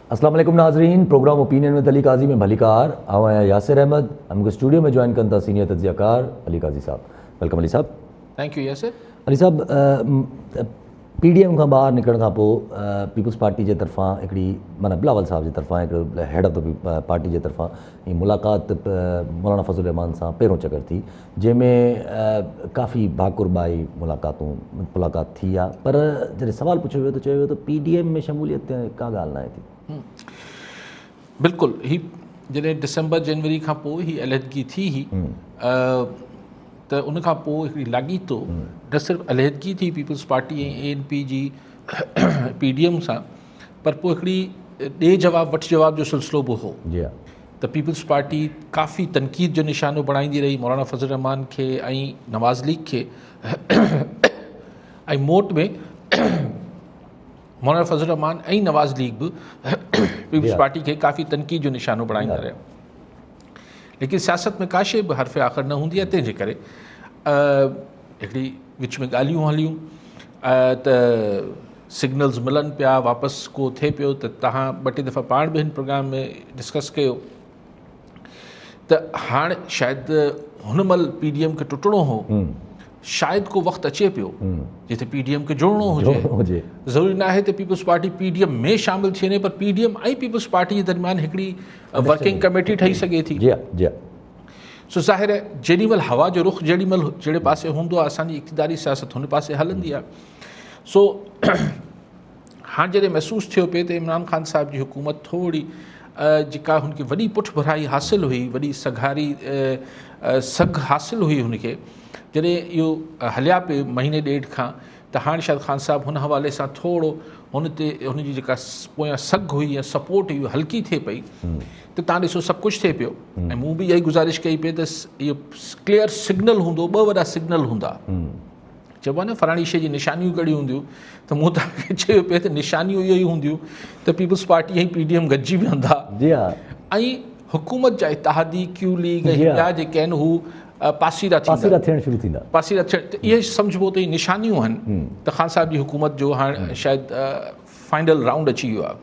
अस्सलाम वालेकुम नाज़रीन, प्रोग्राम ओपिनियन में अली काजी में भलीकार आवां यासिर अहमद हमको स्टूडियो में ज्वाइन करता सीनियर तज्ज़ियाकार Ali Qazi sahab. Welcome Ali sahab. Thank you Yasir. Ali sahab, PDM खां ॿाहिरि निकिरण खां पोइ पीपल्स पार्टी जे तरफ़ां हिकिड़ी माना बिलावल साहब जे तरफ़ां हिकिड़ो हेड ऑफ द पार्टी जे तरफ़ां ही मुलाक़ात मौलाना फज़लुर रहमान सां पहिरों चकर थी, जंहिंमें काफ़ी बाक़ुरबाई मुलाक़ात थी आहे, पर जॾहिं सवाल पुछियो वियो त चयो वियो त PDM में शमूलियत का ॻाल्हि न आहे थी। बिल्कुलु, ही जॾहिं डिसंबर जनवरी खां पोइ ही अलहदगी थी ही त उन खां पोइ हिकिड़ी लाॻीतो न सिर्फ़ु अलहदगी थी पीपल्स पार्टी ऐं ANP जी PDM सां, पर पोइ हिकिड़ी ॾे जवाब वठि जवाब जो सिलसिलो बि हो। त पीपल्स पार्टी काफ़ी तनक़ीद जो निशानो बणाईंदी रही मौलाना फज़लुर रहमान खे ऐं नवाज़ लीग खे, ऐं मोट में मौलाना फज़लुर रहमान ऐं नवाज़ लीग बि पीपल्स पार्टी खे काफ़ी तनक़ीद जो निशानो बणाईंदा रहिया। लेकिन सियासत में का शइ बि हर्फ़ आख़िर न हूंदी आहे, तंहिंजे करे हिकिड़ी विच में ॻाल्हियूं हलियूं त सिग्नल्स मिलनि पिया, वापसि को थिए पियो त तव्हां ॿ टे दफ़ा पाण बि हिन प्रोग्राम में डिस्कस कयो त हाणे शायदि हुन महिल PDM खे टुटणो हो, शायदि को वक़्तु अचे पियो जिते PDM खे जुड़णो हुजे। ज़रूरी न आहे त पीपल्स पार्टी PDM में शामिलु थी वञे, पर PDM ऐं पीपल्स पार्टी जे दरमियान हिकिड़ी वर्किंग कमेटी ठही सघे थी। सो ज़ाहिर आहे जेॾी महिल हवा जो रुख जेॾी महिल जहिड़े पासे हूंदो आहे, असांजी इक़्तिदारी सियासत हुन पासे हलंदी आहे। सो हाणे जॾहिं महसूसु थियो पिए त इमरान ख़ान साहिब जी हुकूमत थोरी जेका हुनखे वॾी पुठ भराई हासिलु हुई, वॾी सघ हासिलु हुई हुनखे, जॾहिं इहो हलिया पिए महीने ॾेढ खां, त हाणे शायदि ख़ान साहिबु हुन हवाले सां थोरो हुनजी जेका पोयां सघ हुई या सपोर्ट हुई हल्की थिए पई, त तव्हां ॾिसो सभु कुझु थिए पियो। ऐं मूं बि इहा ई गुज़ारिश कई पई त इहो क्लियर सिग्नल हूंदो, ॿ वॾा सिग्नल हूंदा। चइबो आहे न फलाणी शइ जी निशानियूं कहिड़ियूं हूंदियूं, त मूं तव्हांखे चयो पिए त निशानियूं इहो ई हूंदियूं त पीपल्स पार्टी ऐं PDM गॾिजी वेहंदा ऐं हुकूमत जा इतिहादी क्यू लीग ऐं ॿिया जेके आहिनि हू पासीरा थियण शुरू थींदा। पासीरा थियण त इहे सम्झिबो त इहे निशानियूं आहिनि त ख़ान साहिब जी हुकूमत जो हाणे शायदि फाइनल राउंड अची वियो आहे।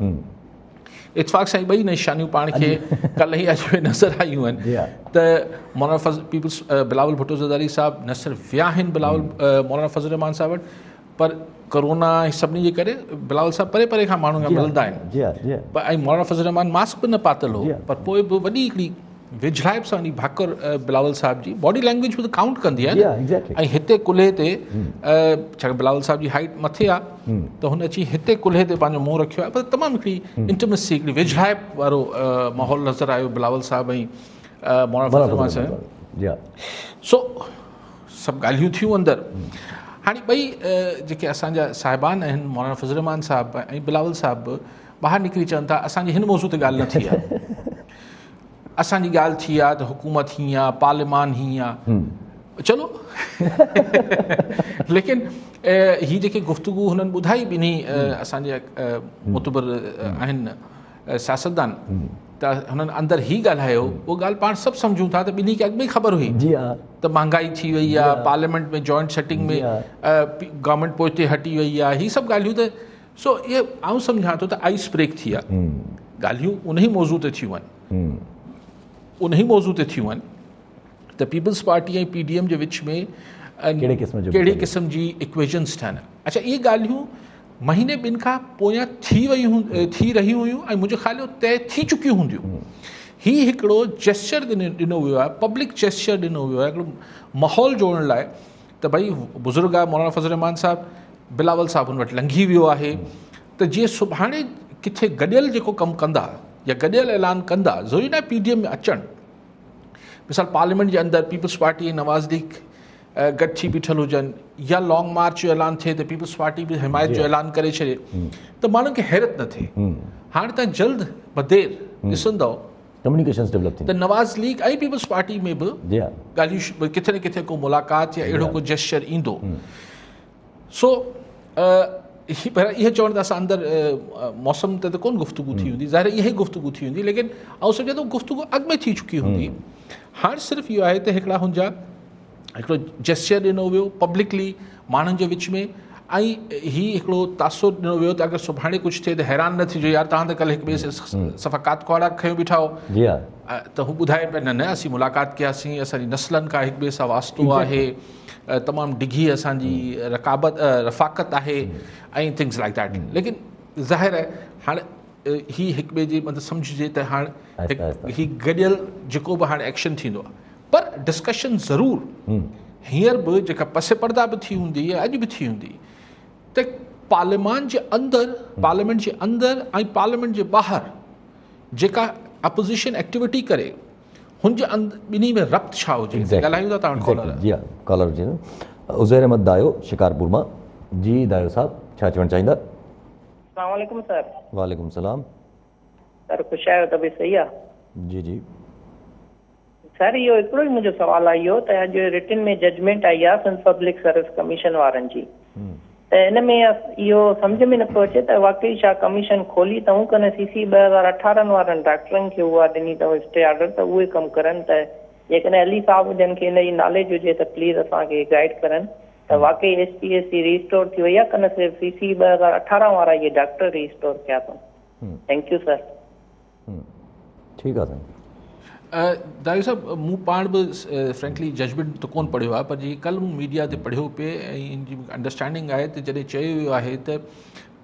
इतफ़ाक़ सां ॿई निशानियूं पाण खे कल्ह ई अॼु नज़र आयूं आहिनि त मौलाना बिलावल भुट्टो ज़रदारी साहिबु न सिर्फ़ु विया आहिनि मौलाना फज़लुर रहमान साहिब वटि, पर कोरोना सभिनी जे करे बिलावल साहिबु परे परे खां माण्हू मिलंदा आहिनि, ऐं मौलाना फज़लुर रहमान मास्क बि न पातल हो, पर पोइ बि वॾी हिकिड़ी विझड़ाइप सां वञी भाकुर बिलावल साहिब जी बॉडी लैंग्वेज बि त काउंट कंदी आहे न। ऐं हिते कुल्हे ते छाकाणि बिलावल साहिब जी हाइट मथे आहे त हुन अची हिते कुल्हे ते पंहिंजो मुंहुं रखियो आहे, पर तमामु हिकिड़ी इंटिमेसी हिकिड़ी विझड़ाइप वारो माहौल नज़र आयो बिलावल साहिब ऐं मौलाना फज़लुर रहमान साहिब। सो सभु ॻाल्हियूं थियूं अंदरि। हाणे ॿई जेके असांजा साहिबान आहिनि मौलाना फज़लुर रहमान साहिब ऐं बिलावल साहिब ॿाहिरि निकिरी चवनि था असांजी हिन मौज़ू ते ॻाल्हि न थी आहे, असांजी ॻाल्हि थी आहे त हुकूमत हीअं आहे, पार्लिमान हीअं आहे, चलो लेकिन ही जेके गुफ़्तगू हुननि ॿुधाई ॿिन्ही असांजे मुतबर आहिनि सियासतदान, त हुननि अंदरि ही ॻाल्हायो, उहो ॻाल्हि पाण सभु सम्झूं था त ॿिन्ही खे अॻु में ख़बर हुई त महांगाई थी वई आहे, पार्लियामेंट में जॉइंट सेटिंग में गवर्नमेंट पोइ हटी वई आहे, ही सभु ॻाल्हियूं त सो इहे आउं सम्झां थो त आइस ब्रेक थी आहे। ॻाल्हियूं उन ई मौज़ू ते थियूं आहिनि त पीपल्स पार्टी ऐं PDM जे विच में कहिड़े क़िस्म जी इक्वेशन्स ठहनि। अच्छा, इहे ॻाल्हियूं महीने ॿिनि खां पोयां थी रहियूं हुयूं ऐं मुंहिंजो ख़्यालु तय थी चुकियूं हूंदियूं। हीउ हिकिड़ो जेस्चर ॾिनो वियो आहे, पब्लिक जेस्चर ॾिनो वियो आहे हिकिड़ो माहौल जोड़ण लाइ त भई बुज़ुर्ग आहे मौलाना फज़लुर रहमान साहिबु, बिलावल साहिबु हुन वटि लंघी वियो आहे, त जीअं सुभाणे किथे गॾियल जेको कमु कंदा या गॾियल ऐलान कंदा, ज़रूरी न PDM में अचनि। मिसाल पार्लियामेंट जे अंदरि पीपल्स पार्टी ऐं नवाज़ लीग गॾु थी बीठल हुजनि, या लॉन्ग मार्च जो ऐलान थिए त पीपल्स पार्टी बि हिमायत जो ऐलान करे छॾे, त माण्हुनि खे हैरत न थिए। हाणे तव्हां जल्द बदेर ॾिसंदव कम्युनिकेशन्स डेवलप थींदा त नवाज़ लीग ऐं पीपल्स पार्टी में बि ॻाल्हियूं किथे न किथे को मुलाक़ात या अहिड़ो को जेस्चर ईंदो। सो पर इहे चवण त असां अंदरि मौसम ते त कोन गुफ़्तगू थी हूंदी, ज़ाहिर इहा ई गुफ़्तगू थी हूंदी, लेकिन आउं सम्झां थो गुफ़्तगू अॻु में थी चुकी हूंदी। हाणे सिर्फ़ु इहो आहे त हिकिड़ो जेस्चर ॾिनो वियो पब्लिकली माण्हुनि जे विच में, ऐं ही हिकिड़ो तासो ॾिनो वियो त अगरि सुभाणे कुझु थिए त हैरान न थिजो यार तव्हां त कल्ह हिक ॿिए से सफ़ाक़ात खोड़ा खयो बीठा हो जी हा त हू ॿुधाए पिया न असीं मुलाक़ात कयासीं असांजी नस्लनि खां हिक ॿिए सां वास्तो आहे तमामु डिघी असांजी रफ़ाक़त आहे ऐं थिंग्स लाइक दैट लेकिन ज़ाहिर आहे हाणे ही हिक ॿिए जे मतिलबु सम्झिजे त हाणे ही गॾियल जेको बि हाणे एक्शन थींदो आहे पर डिस्कशन ज़रूरु हींअर बि जेका पस पर्दा बि थी हूंदी या अॼु बि थी हूंदी त पार्लियामेंट जे अंदरि ऐं पार्लियामेंट जे ॿाहिरि जेका अपोज़िशन एक्टिविटी करे हुनजे ॿिन्ही में रब्त छा हुजे ॻाल्हायूं था तव्हां जी हा कॉलर हुजे उज़ैर अहमद दायो शिकारपुर मां जी दायो साहब छा चवणु चाहींदा अस्सलाम वालेकुम सर वालेकुम सलाम सर ख़ुशि आहियो तबियत सही आहे जी जी सर इहो हिकिड़ो ई मुंहिंजो सुवालु आहे इहो त अॼु रिटन में जजमेंट आई आहे सिंध पब्लिक सर्विस कमीशन वारनि जी त हिन में इहो सम्झ में नथो अचे त वाकई छा कमीशन खोली अथऊं कन CC 2018 वारनि डॉक्टरनि खे उहा ॾिनी अथऊं स्टे ऑर्डर त उहे कमु करनि त जेकॾहिं अली साहब जन खे हिन जी नॉलेज हुजे त प्लीज़ असांखे गाइड करनि त वाकई SPSC रिस्टोर थी वई आहे कन सिर्फ़ु CC 2018 वारा इहे डॉक्टर रिस्टोर कया अथऊं थैंक यू सर ठीकु आहे साईं दायूं साहब मूं पाण बि फ्रेंकली जजमेंट त कोन पढ़ियो आहे पर जीअं कल्ह मूं मीडिया ते पढ़ियो पिए ऐं इन जी अंडरस्टैंडिंग आहे त जॾहिं चयो वियो आहे त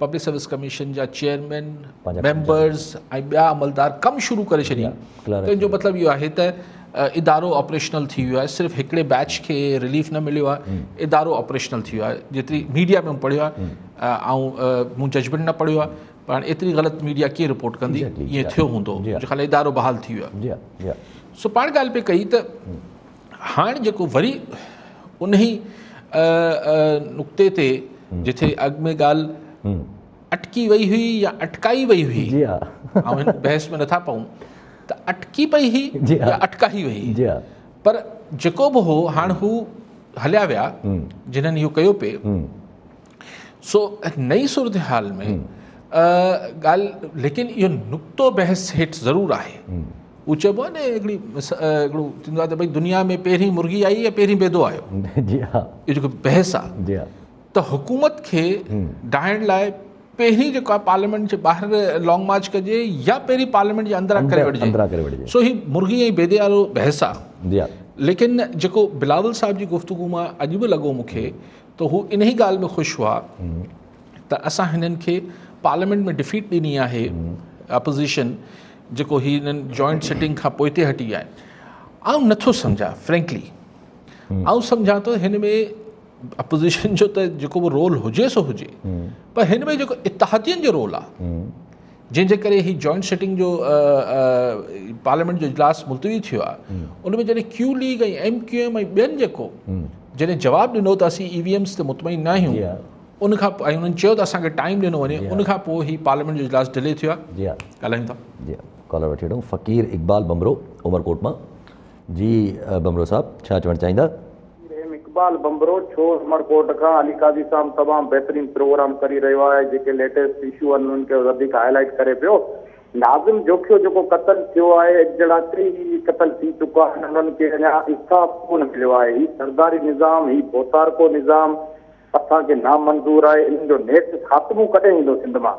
पब्लिक सर्विस कमीशन जा चेयरमैन मेंबर्स ऐं ॿिया अमलदार कमु शुरू करे छॾिया त इन जो मतिलबु इहो आहे त इदारो ऑपरेशनल थी वियो आहे सिर्फ़ु हिकिड़े बैच खे रिलीफ न मिलियो आहे इदारो ऑपरेशनल थी वियो आहे जेतिरी मीडिया में पढ़ियो आहे ऐं मूं जजमेंट न पढ़ियो आहे पर एतिरी ग़लति मीडिया कीअं रिपोर्ट कंदी ईअं थियो हूंदो जो ख़ाली इदारो बहाल थी वियो आहे सो पाण ॻाल्हि पे कई त हाणे जेको वरी उन ई नुक़्ते ते जिथे अॻु में ॻाल्हि अटकी वई हुई या अटकाई वई हुई ऐं हिन बहस में नथा पऊं त अटकी पई हुई या अटकाई वई पर जेको बि हो हाणे हू हलिया विया जिन्हनि इहो कयो पिए सो नई सूरत हाल में ॻाल्हि लेकिन इहो नुक़्तो बहस हेठि ज़रूरु आहे उहो चइबो आहे न हिकिड़ो थींदो आहे त भई दुनिया में पहिरीं मुर्गी आई या पहिरीं बेदो आयो इहो जेको बहस आहे त हुकूमत खे डाहिण लाइ पहिरीं जेको आहे पार्लियामेंट जे ॿाहिरि लॉन्ग मार्च कजे या पहिरीं पार्लियामेंट जे अंदरां करे वठिजे सो ही मुर्गी ऐं बेदे वारो बहस आहे लेकिन जेको बिलावल साहिब जी गुफ़्तगू मां अॼु बि लॻो मूंखे त हू इन ई ॻाल्हि में ख़ुशि हुआ त असां हिननि खे पार्लियामेंट में डिफीट ॾिनी आहे अपोज़िशन जेको ही हिननि जॉइंट सिटिंग खां पोइ ते हटी आहे आउं नथो सम्झां फ्रेंकली आउं सम्झां थो हिन में अपोज़िशन जो त जेको बि रोल हुजे सो हुजे पर हिन में जेको इत्तेहादियुनि जो रोल आहे जंहिंजे करे ही जॉइंट सिटिंग जो पार्लियामेंट जो इजलास मुलतवी थियो आहे उन में जॾहिं क्यू लीग ऐं MQM ऐं ॿियनि जेको जॾहिं जवाबु ॾिनो त असीं EVMs ते मुतमइन न आहियूं उन खां पोइ ऐं उन्हनि चयो त असांखे टाइम ॾिनो वञे उन खां पोइ ही पार्लियामेंट जो इजलास डिले थियो आहे ॻाल्हायूं था जी कॉलर वठी वठूं फ़क़ीर इक़बाल बमरो उमरकोट मां जी बमरो साहब छा चवणु चाहींदा इक़बाल बमरो छो उमरकोट खां अली काज़ी साहब तमामु बहितरीन प्रोग्राम करी रहियो आहे जेके लेटेस्ट इशू आहिनि उन्हनि खे वधीक हाईलाइट करे पियो नाज़िम जोखियो जेको क़तल थियो आहे जहिड़ा टेई क़तल थी चुका आहिनि उन्हनि खे अञा इंसाफ़ कोन मिलियो आहे ही सरदारी निज़ाम ही बोतारको निज़ाम असांखे नामंज़ूर आहे इन्हनि जो नेट ख़ात्मो कॾहिं ईंदो सिंध मां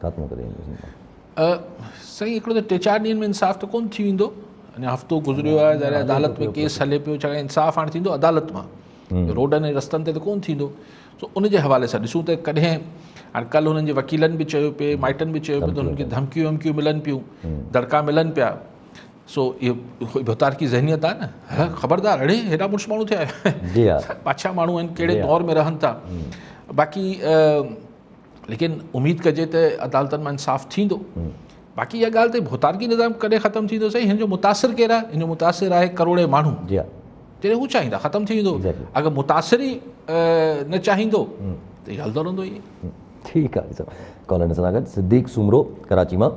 ख़ात्मो करे साईं हिकिड़ो त 3-4 ॾींहंनि में इंसाफ़ त कोन थी वेंदो अञा हफ़्तो गुज़रियो आहे ज़ाहिर अदालत में केस हले पियो छाकाणि इंसाफ़ हाणे थींदो अदालत मां रोडनि ऐं रस्तनि ते त कोन थींदो सो उन जे हवाले सां ॾिसूं त कॾहिं हाणे कल्ह हुननि जे वकीलनि बि चयो पिए माइटनि बि चयो पियो त हुननि खे धमकियूं वमकियूं मिलनि पियूं दड़का मिलनि पिया सो इहो भुतार की ज़हनियत आहे न ख़बरदार अड़े हेॾा मुड़ुस माण्हू थिया पाछा माण्हू आहिनि कहिड़े दौर में रहनि था बाक़ी लेकिन उमेदु कजे त अदालतनि मां इंसाफ़ थींदो बाक़ी इहा ॻाल्हि त भुतारकी निज़ाम कॾहिं ख़तमु थींदो साईं हिन जो मुतासिर केरु आहे हिन जो मुतासिर आहे करोड़े माण्हू जॾहिं हू चाहींदा ख़तमु थी वेंदो अगरि मुतासिर ई न चाहींदो त इहो हलंदो रहंदो इहे ठीकु आहे कॉलर सां गॾु सिद्दीक़ सुमरो कराची मां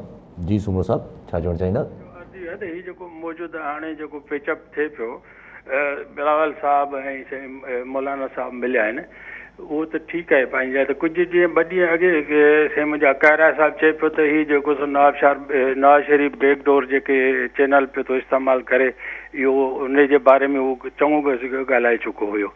जी सुमरो साहब छा चवणु चाहींदा हीउ जेको मौजूदु हाणे जेको पेचअप थिए पियो बिलावल साहब ऐं मौलाना साहब मिलिया आहिनि उहो त ठीकु आहे पंहिंजा त कुझु जीअं 2 ॾींहं अॻे से मुंहिंजा कायरा साहिबु चए पियो त हीउ जेको सो नवाज़ शरीफ़ बैकडोर जेके चैनल पियो थो इस्तेमालु करे इहो उन जे बारे में उहो चङो ॻाल्हाए चुको हुयो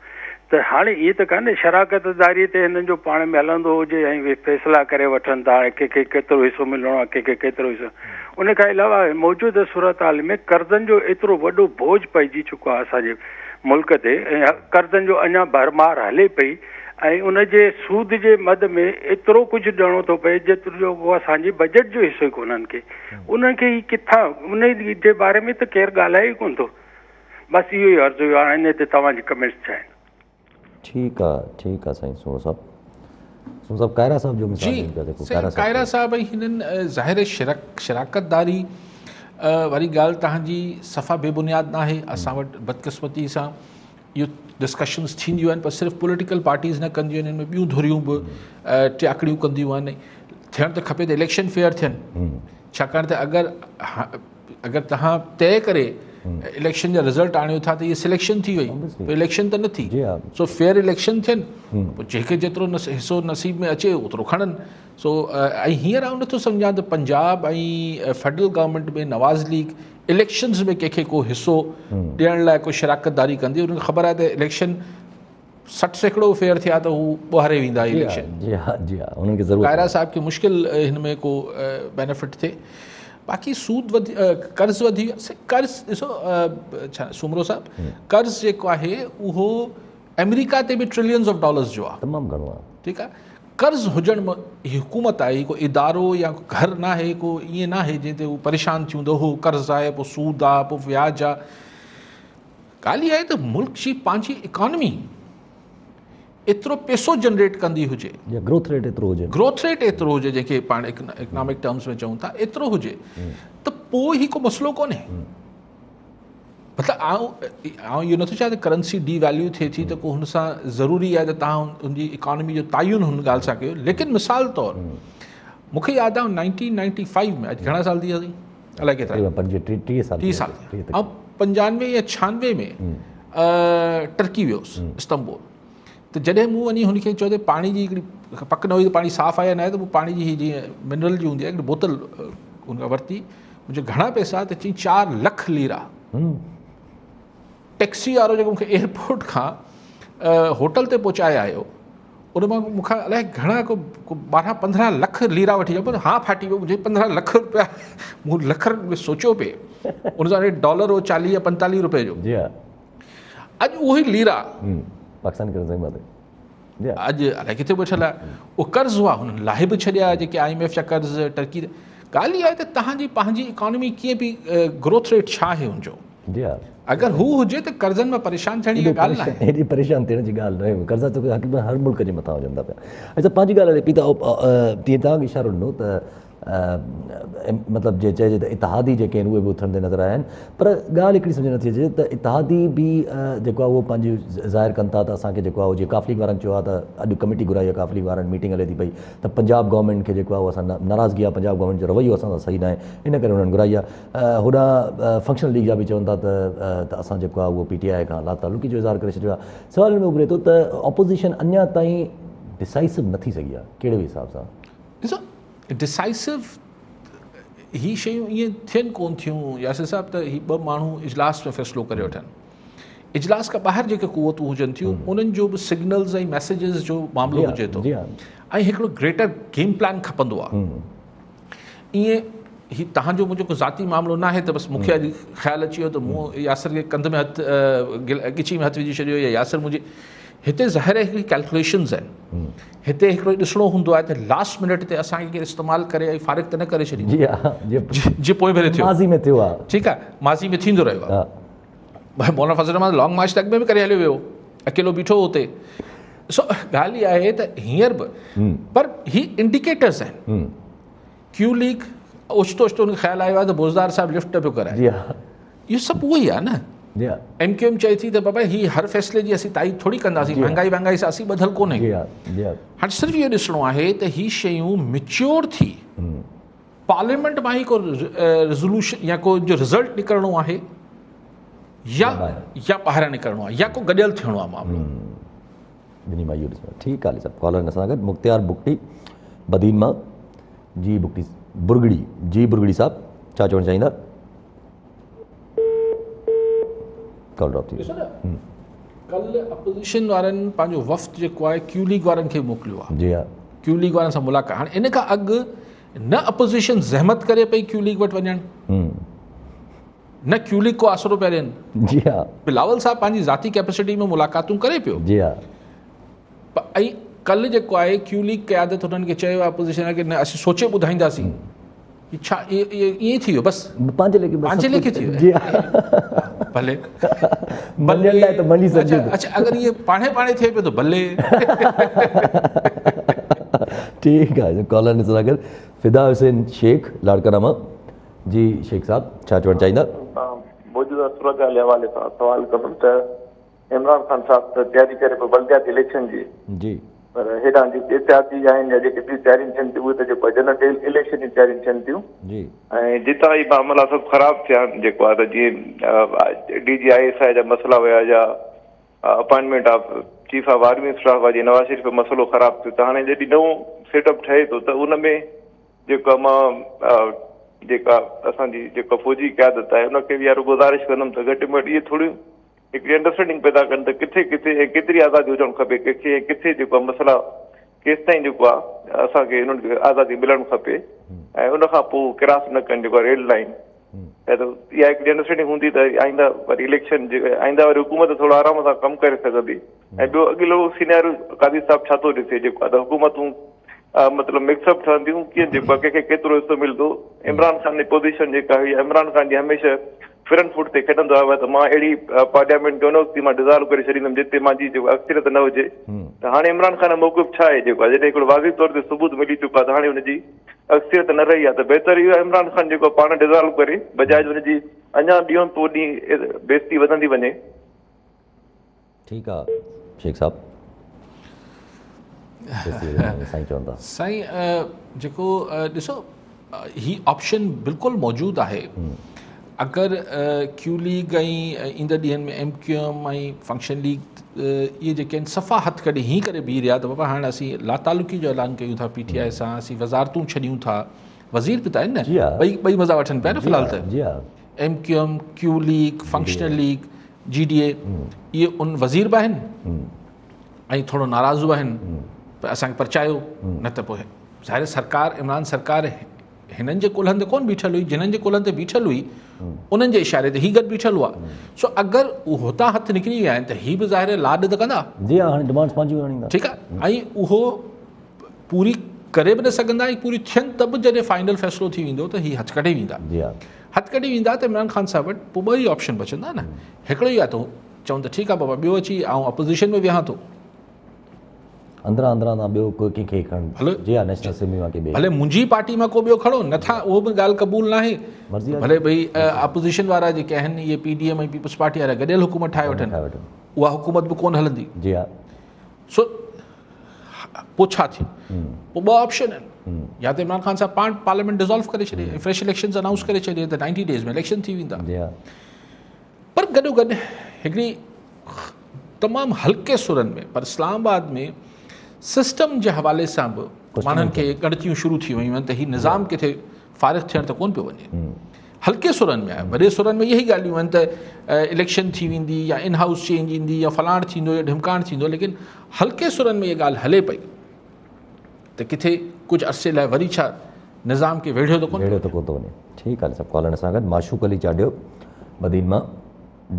त हाणे इहे त कान्हे शराकतदारी ते हिननि जो पाण में हलंदो हुजे ऐं फ़ैसिला करे वठनि था हाणे कंहिंखे केतिरो हिसो मिलणो आहे, कंहिंखे केतिरो हिसो। उन खां अलावा मौजूदा सूरत हाल में कर्ज़नि जो एतिरो वॾो बोझ पइजी चुको आहे असांजे मुल्क ते, ऐं कर्ज़नि जो अञा भरमार हले पई, ऐं उनजे सूद जे मद में एतिरो कुझु ॾियणो थो पए जेतिरो जो उहो असांजे बजट जो हिसो ई कोन उन्हनि खे। उन्हनि खे ई किथां उन जे बारे में त केरु ॻाल्हाए ई कोन थो। बसि इहो ई अर्ज़ु हुयो, हाणे इन ते तव्हांजी कमेंट्स छा आहिनि? ठीक है साईं सोनो साहब कायरा साहब जो मिसाल ॾियनि पिया जेको कायरा साहब ऐं हिननि ज़ाहिर शराकतदारी वारी ॻाल्हि तव्हांजी सफ़ा बेबुनियाद न आहे। असां वटि बदकिस्मती सां इहो डिस्कशन्स थींदियूं आहिनि, पर सिर्फ़ु पॉलिटिकल पार्टीज़ न कंदियूं आहिनि, हिन में ॿियूं धुरियूं बि टियाकड़ियूं कंदियूं आहिनि। थियणु त खपे त इलेक्शन फेयर थियनि, छाकाणि त अगरि तव्हां तइ करे इलेक्शन जा रिज़ल्ट आणियो था त इहे सिलेक्शन थी वई, पर इलेक्शन त न थी। सो फेयर इलेक्शन थियनि, पोइ जंहिंखे जेतिरो हिसो नसीब में अचे ओतिरो खणनि। सो ऐं हींअर आउं नथो सम्झां त पंजाब ऐं फेडरल गवर्नमेंट में नवाज़ लीग इलेक्शन्स में कंहिंखे को हिसो ॾियण लाइ को शराकतदारी कंदी। उनखे ख़बर आहे त इलेक्शन 60% फेयर थिया त हू ॿुहारे वेंदा इलेक्शन। कायरा साहब खे मुश्किल हिन में को बेनिफिट थिए। बाक़ी सूद कर्ज़ वधी कर्ज़ ॾिसो छा सुमरो साहब, कर्ज़ जेको आहे उहो अमेरिका ते बि ट्रिलियंस ऑफ डॉलर्स जो आहे, तमामु घणो आहे। ठीकु आहे, कर्ज़ हुजणु हुकूमत आहे, को इदारो या घर न आहे, को ईअं न आहे जंहिं ते उहो परेशान थी हूंदो हो कर्ज़ आहे पोइ सूद आहे पोइ व्याज आहे। ॻाल्हि इहा आहे त मुल्क जी पंहिंजी इकॉनमी एतिरो पैसो जनरेट कंदी हुजे, ग्रोथ रेट एतिरो हुजे जंहिंखे पाण इकनॉमिक टर्म्स में चऊं था, एतिरो हुजे त पोइ ही को मसइलो कोन्हे। मतिलबु आउं इहो नथो चाहियां त करंसी डी वैल्यू थिए थी त को हुन सां ज़रूरी आहे त तव्हां हुनजी इकॉनमी जो तायुन हुन ॻाल्हि सां कयो। लेकिन मिसाल तौरु मूंखे यादि आहे 1995 में, अॼु घणा साल थी विया, अलाए केतिरा 30 साल, ऐं 95 या 96 में टर्की वियोसि इस्तंबुल। त जॾहिं मूं वञी हुनखे चयो त पाणी जी हिकिड़ी पक न हुई त पाणी साफ़ु आहे या न आहे, त मूं पाणी जी जीअं मिनरल जी हूंदी आहे हिकिड़ी बोतल हुन खां वरिती। मुंहिंजा घणा पैसा त चई 4 लख लीरा। टैक्सी वारो जेको मूंखे एयरपोर्ट खां होटल ते पहुचाए आयो, उन मां मूंखां अलाए घणा को 12-15 लख लीरा वठी वियो। पर हा फाटी वियो, मुंहिंजे 15 लख रुपया मूं लख में सोचियो पिए, उन सां डॉलर हो 40 या 45 रुपए जो। अॼु उहो ई लीरा पाकिस्तान अॼु अलाए किथे वेठल आहे। उहो कर्ज़ हुआ हुननि लाहे बि छॾिया, जेके IMF जा कर्ज़ टर्की। ॻाल्हि इहा आहे त तव्हांजी पंहिंजी इकॉनमी कीअं बि ग्रोथ रेट छा आहे हुनजो, अगरि हू हुजे त कर्ज़नि में परेशान थियण जी ॻाल्हि न आहे। हेॾी परेशान थियण जी ॻाल्हि न आहे, कर्ज़ा त हक़ीक़त हर मुल्क जे मथां हुजनि था पिया। अच्छा, पंहिंजी ॻाल्हि हले पई त तीअं तव्हांखे इशारो ॾिनो त मतिलबु जे चइजे त इतिहादी जेके आहिनि उहे बि उथंदे नज़र आया आहिनि, पर ॻाल्हि हिकिड़ी सम्झ नथी अचे त इतिहादी बि जेको आहे उहो पंहिंजी ज़ाहिर कनि था त असांखे जेको आहे उहो जीअं काफ़िली वारनि चयो आहे त अॼु कमेटी घुराई आहे, काफ़िली वारनि मीटिंग हले थी पई त पंजाब गवर्नमेंट खे जेको आहे उहो असां नाराज़गी आहे, पंजाब गवर्नमेंट जो रवैयो असां सां सही न आहे, इन करे हुननि घुराई आहे। होॾां फंक्शनल लीग जा बि चवनि था त असां जेको आहे उहो PTI खां लातालुकी जो इज़हार करे छॾियो आहे। सवाल में उभिरे थो त ऑपोज़िशन अञा ताईं डिसाइसिव न थी सघी आहे, कहिड़े बि हिसाब सां? ॾिसो, डिसाइसिव ही शयूं ईअं थियनि कोन थियूं यासिर साहब त ही 2 माण्हू इजलास में फ़ैसिलो करे वठनि। इजलास खां ॿाहिरि जेके क़ुवतूं हुजनि थियूं उन्हनि जो बि सिग्नल्स ऐं मैसेजिस जो मामिलो हुजे थो, ऐं हिकिड़ो ग्रेटर गेम प्लान खपंदो आहे। ईअं ही तव्हांजो मुंहिंजो को ज़ाती मामिलो न आहे त बसि मूंखे अॼु ख़्यालु अची वियो त मूं यासिर खे कंध में हथु ॻिची में हथु विझी छॾियो या यासिर मुंहिंजी। हिते ज़ाहिर हिकिड़ी कैलकुलेशन्स आहिनि, हिते हिकिड़ो ॾिसणो हूंदो आहे त लास्ट मिनट ते असांखे केरु इस्तेमालु करे ऐं फ़ारिग त न करे छॾींदो जीअं पोइ भेरे थियो, माज़ी में थियो आहे। ठीकु आहे, माज़ी में थींदो रहियो आहे। मौलाना फज़ल रहमान लॉन्ग मार्च तक में बि करे हलियो वियो, अकेलो बीठो हुते। सो ॻाल्हि इहा आहे त हींअर बि, पर ही इंडिकेटर्स आहिनि। क्यू लीग ओचितो ओचितो हुनखे ख़्यालु आयो आहे त बोज़दार साहिबु लिफ्ट पियो कराए, इहो सभु उहो ई आहे न। MQM चए थी त बाबा ही हर फ़ैसिले जी असीं ताईद थोरी कंदासीं, महांगाई सां असीं ॿधल कोन्हे। हाणे सिर्फ़ु इहो ॾिसणो आहे त ही शयूं मिच्योर थी पार्लियामेंट मां ई को रेज़ोल्यूशन या को जो रिज़ल्ट निकिरणो आहे या ॿाहिरां निकिरणो आहे या को गॾियल थियणो आहे मामिलो। ठीकु आहे सभु कॉलर सां गॾु मुख़्तियार बुगटी बदीन मां जी बुरगड़ी साहब छा चवणु चाहींदा? कॉल ड्रॉप थी वियो। कल्ह अपोज़िशन वारनि पंहिंजो वफ़्त जेको आहे क्यू लीग वारनि खे मोकिलियो आहे, जी हा क्यू लीग वारनि सां मुलाक़ात। हाणे इन खां अॻु न अपोज़िशन ज़हमत करे पई क्यू लीग वटि वञणु, न क्यू लीग को आसरो पिया ॾियनि। जी हा बिलावल साहब पंहिंजी ज़ाती कैपेसिटी में मुलाक़ातूं करे पियो। जी हा ऐं कल्ह जेको आहे क्यू लीग क़यादत हुननि खे चयो आहे अपोज़िशन खे, न असीं सोचे ॿुधाईंदासीं कि छा ईअं थी वियो, बसि पंहिंजे लेखे थी वियो। जी हा भले मञण लाइ त मञी सघिजे थो। अच्छा अगरि इहे पाणे थिए पियो त भले। ठीकु आहे। कॉलर ॾिसंदा गॾु फिदा हुसैन शेख लाड़काना जी। शेख साहब छा चवणु चाहींदा? मौजूदा सूरत जे हवाले सां सवाल कंदुमि त इमरान ख़ान साहब त तयारी करे पियो बल्दियाती इलेक्शन जी, पर हेॾां जेके एहतियाती आहिनि या जेके ॿियूं तयारियूं थियनि थियूं उहे त जेको आहे जनरल इलेक्शन जी तयारियूं थियनि थियूं जी। ऐं जितां ई मामला सभु ख़राबु थिया आहिनि, जेको आहे त जीअं DGISI जा मसइला हुया या appointment of chief of army staff आहे, जीअं नवाज़ शरीफ़ जो मसइलो ख़राबु थियो, त हाणे जॾहिं नओं सेटअप ठहे थो त उन में जेको मां जेका असांजी जेका फ़ौजी क़यादत आहे उनखे बि यार गुज़ारिश कंदुमि त घटि में घटि इहे थोरियूं हिकिड़ी अंडरस्टैंडिंग पैदा कनि त किथे किथे ऐं केतिरी आज़ादी हुजणु खपे, कंहिंखे ऐं किथे जेको आहे मसइला केसि ताईं जेको आहे असांखे उन्हनि खे आज़ादी मिलणु खपे ऐं उनखां पोइ क्रास न कनि जेको आहे रेड लाइन। ऐं त इहा हिकिड़ी अंडरस्टैंडिंग हूंदी त आईंदा वरी इलेक्शन आईंदा वरी हुकूमत थोरो आराम सां कमु करे सघंदी। ऐं ॿियो अॻिलो सीनियर कादी साहिबु छा थो ॾिसे, जेको आहे त हुकूमतूं मतिलबु मिक्सअप ठहंदियूं, कीअं जेको आहे कंहिंखे केतिरो हिसो मिलंदो। इमरान ख़ान जी पोज़ीशन जेका हुई, इमरान ख़ान जी हमेशह फिरन फुट ते खेॾंदो आयो आहे त मां अहिड़ी पार्लियामेंट जो न वक़्तु मां डिज़ॉल्व करे छॾींदुमि जिते मुंहिंजी जेको अक्सरियत न हुजे। त हाणे इमरान ख़ान जो मौक़िफ़ छा आहे, जेको आहे जॾहिं हिकिड़ो वाज़िब तौर ते सबूत मिली चुको आहे त हाणे हुनजी अक्सरियत न रही आहे, त बहितर इहो आहे इमरान ख़ान जेको पाण डिज़ॉल्व करे बजाए हुनजी अञा ॾींहों पोइ ॾींहुं बेइज़ती वधंदी वञे। ठीकु आहे शेख साहब। साईं चवंदा साईं जेको ॾिसो ही ऑप्शन बिल्कुलु मौजूदु आहे। अगरि क्यू लीग ऐं ईंदड़ ॾींहंनि में MQM ऐं फंक्शन लीग इहे जेके आहिनि सफ़ा हथु कढी हीअं करे बीह रहिया त बाबा हाणे असीं लातालुकी जो ऐलान कयूं था PTI सां, असीं वज़ारतूं छॾियूं था, वज़ीर बि त आहिनि न, ॿई मज़ा वठनि पिया न फ़िलहाल त। MQM, Q league, functional league, GDA इहे उन वज़ीर बि आहिनि ऐं थोरो नाराज़ बि आहिनि, पर असांखे परचायो न त पोइ ज़ाहिर सरकार इमरान सरकार हिननि जे कुल्हनि ते कोन बीठल हुई, जिन्हनि जे कुल्हनि ते बीठल हुई उन्हनि जे इशारे ते हीउ गॾु बीठल हुआ। सो अगरि उहो हुतां हथु निकिरी विया आहिनि त हीअ बि ज़ाहिर लाॾ त कंदा। जी हा, हाणे डिमांड्स पंहिंजियूं आणींदा। ठीकु आहे, ऐं उहो पूरी करे बि न सघंदा ऐं पूरी थियनि त बि जॾहिं फाइनल फ़ैसिलो थी वेंदो त हीअ हथु कढी वेंदा। जी हा, हथु कढी वेंदा त इमरान ख़ान साहब वटि पोइ ॿई ऑप्शन बचंदा न। हिकिड़ो ई आहे त चवनि त ठीकु आहे बाबा ॿियो अची ऐं अपोज़िशन में विहा थो, अंदरां तव्हां ॿियो कोई कंहिंखे खणो। जी हा, नेशनल असेंबली मां के भले मुंहिंजी पार्टी मां को ॿियो खड़ो नथा, उहो बि ॻाल्हि क़बूल न आहे। भले भई अपोज़िशन वारा जेके आहिनि इहे PDM ऐं पीपल्स पार्टी वारा गॾियल हुकूमत ठाहे वठनि, उहा हुकूमत बि कोन हलंदी। जी हा। सो पोइ छा थियो, पोइ ॿ ऑप्शन आहिनि, या त इमरान ख़ान साहब पाण पार्लियामेंट डिज़ोल्व करे छॾे, फ्रेश इलेक्शन्स अनाउंस करे छॾे त 90 डेज़ में इलेक्शन थी वेंदा। जी हा। पर गॾोगॾु हिकिड़ी तमामु हल्के सुरनि में पर इस्लामाबाद में सिस्टम जे हवाले सां बि माण्हुनि खे ॻणतियूं शुरू थी वियूं आहिनि त हीउ निज़ाम किथे फ़ारिग़ थियण त कोन पियो वञे। हल्के सुरनि में आहे, वॾे सुरनि में इहे ई ॻाल्हियूं आहिनि त इलेक्शन थी वेंदी या इन हाउस चेंज ईंदी या फलाण थींदो या ढिमकाण थींदो, लेकिन हल्के सुरनि में इहा ॻाल्हि हले पई त किथे कुझु अरसे लाइ वरी छा निज़ाम खे वेढ़ियो त कोन थो वञे। ठीकु आहे सभु कॉलर सां गॾु माशूक अली चांडियो मदीन मां।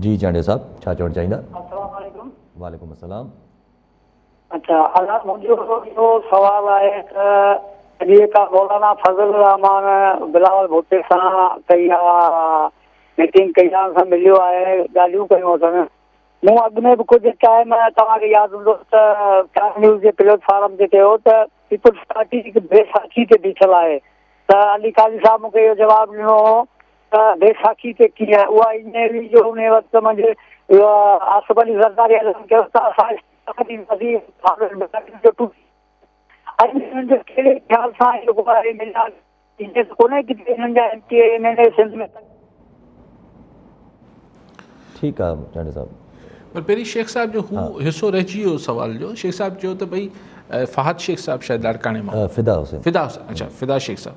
जी चांडियो साहब छा चवणु चाहींदा? अस्सलाम वालेकुम अस्सलाम। अच्छा, अलाह मुंहिंजो इहो सुवाल आहे त अॼु का मौलाना फज़ल रहमान बिलावल भुट्टे सां कई आहे मीटिंग कई आहे, सां मिलियो आहे, ॻाल्हियूं कयूं अथनि। मूं अॻु में बि कुझु टाइम तव्हांखे यादि हूंदो त टाइम न्यूज़ जे प्लेटफॉर्म ते कयो त पीपल्स पार्टी हिकु बैसाखी ते बीठल आहे, त अली काज़ी साहब मूंखे इहो जवाबु ॾिनो हो त बैसाखी ते कीअं उहा इंजरी जो उन वक़्तु मुंहिंजे आसिफ अली ज़रदारी ऐलान कयो त असां कहिड़े ख़्याल सां कोन्हे किथे हिननि जा MPA सिंध में। ठीकु आहे चांडियो साहब। पर पहिरीं शेख साहब जो हू हिसो रहिजी वियो सुवाल जो। शेख साहब चयो त भई फ़हद शेख साहब शायदि लाड़काणे मां फिदा हुसैन अच्छा फिदा शेख साहब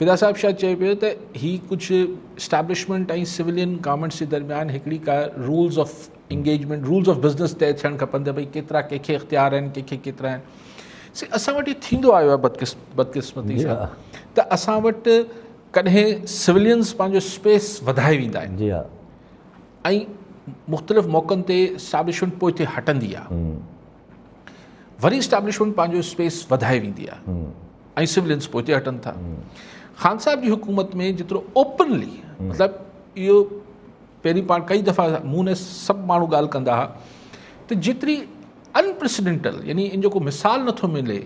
फिदा साहब शायदि चए पियो त ही कुझु इस्टेब्लिशमेंट ऐं सिविलियन गवर्नमेंट्स जे दरमियान हिकिड़ी का rules of engagement rules of business तय थियणु खपनि त भई केतिरा कंहिंखे इख़्तियार आहिनि, कंहिंखे केतिरा आहिनि। सी असां वटि थींदो आयो आहे बदकिस्मती सां त असां वटि कॾहिं सिविलियंस पंहिंजो स्पेस वधाए वेंदा आहिनि जी हा, ऐं मुख़्तलिफ़ मौक़नि ते इस्टेब्लिशमेंट पोइ हटंदी आहे, वरी इस्टेब्लिशमेंट पंहिंजो स्पेस वधाए वेंदी आहे ऐं सिविलियंस पोइ हटनि था। ख़ान साहब जी हुकूमत में जेतिरो ओपनली मतिलबु इहो पहिरीं पाण कई दफ़ा मूं ने सभु माण्हू ॻाल्हि कंदा हुआ त जेतिरी अनप्रेसिडेंटल यानी इन जो को मिसाल नथो मिले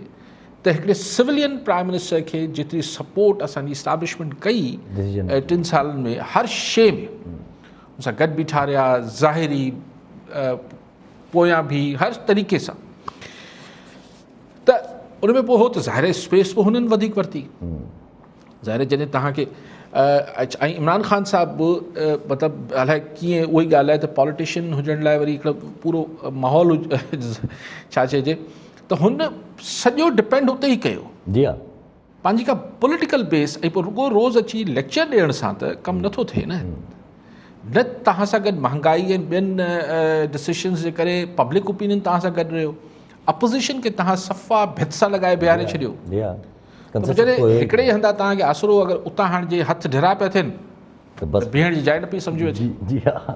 त हिकिड़े सिविलियन प्राइम मिनिस्टर खे जेतिरी सपोर्ट असांजी इस्टेब्लिशमेंट कई 3 सालनि में हर शइ में उनसां गॾु बीठा रहिया, ज़ाहिरी पोयां बि हर तरीक़े सां, त उन में पोइ हो त ज़ाहिर स्पेस पोइ हुननि वधीक वरिती। ज़ाहिर जॾहिं तव्हांखे ऐं इमरान ख़ान साहब बि मतिलबु अलाए कीअं उहो ई ॻाल्हि आहे त पॉलिटिशियन हुजण लाइ वरी हिकिड़ो पूरो माहौल छा चइजे त हुन सॼो डिपेंड उते ई कयो जी हा, पंहिंजी का पॉलिटिकल बेस, ऐं पोइ रुगो रोज़ अची लेक्चर ॾियण सां त कमु नथो थिए न तव्हां सां गॾु महांगाई ऐं ॿियनि डिसीशन्स जे करे पब्लिक ओपिनियन तव्हां सां गॾु रहियो, अपोज़िशन खे तव्हां सफ़ा भित सां लॻाए बीहारे छॾियो, जी हा, जॾहिं हिकिड़े ई हंधा तव्हांखे आसरो अगरि उतां हाणे जे हथ ढिरा पिया थियनि त बसि बीहण जी जाइ न पई सम्झ में अचे। जी हा,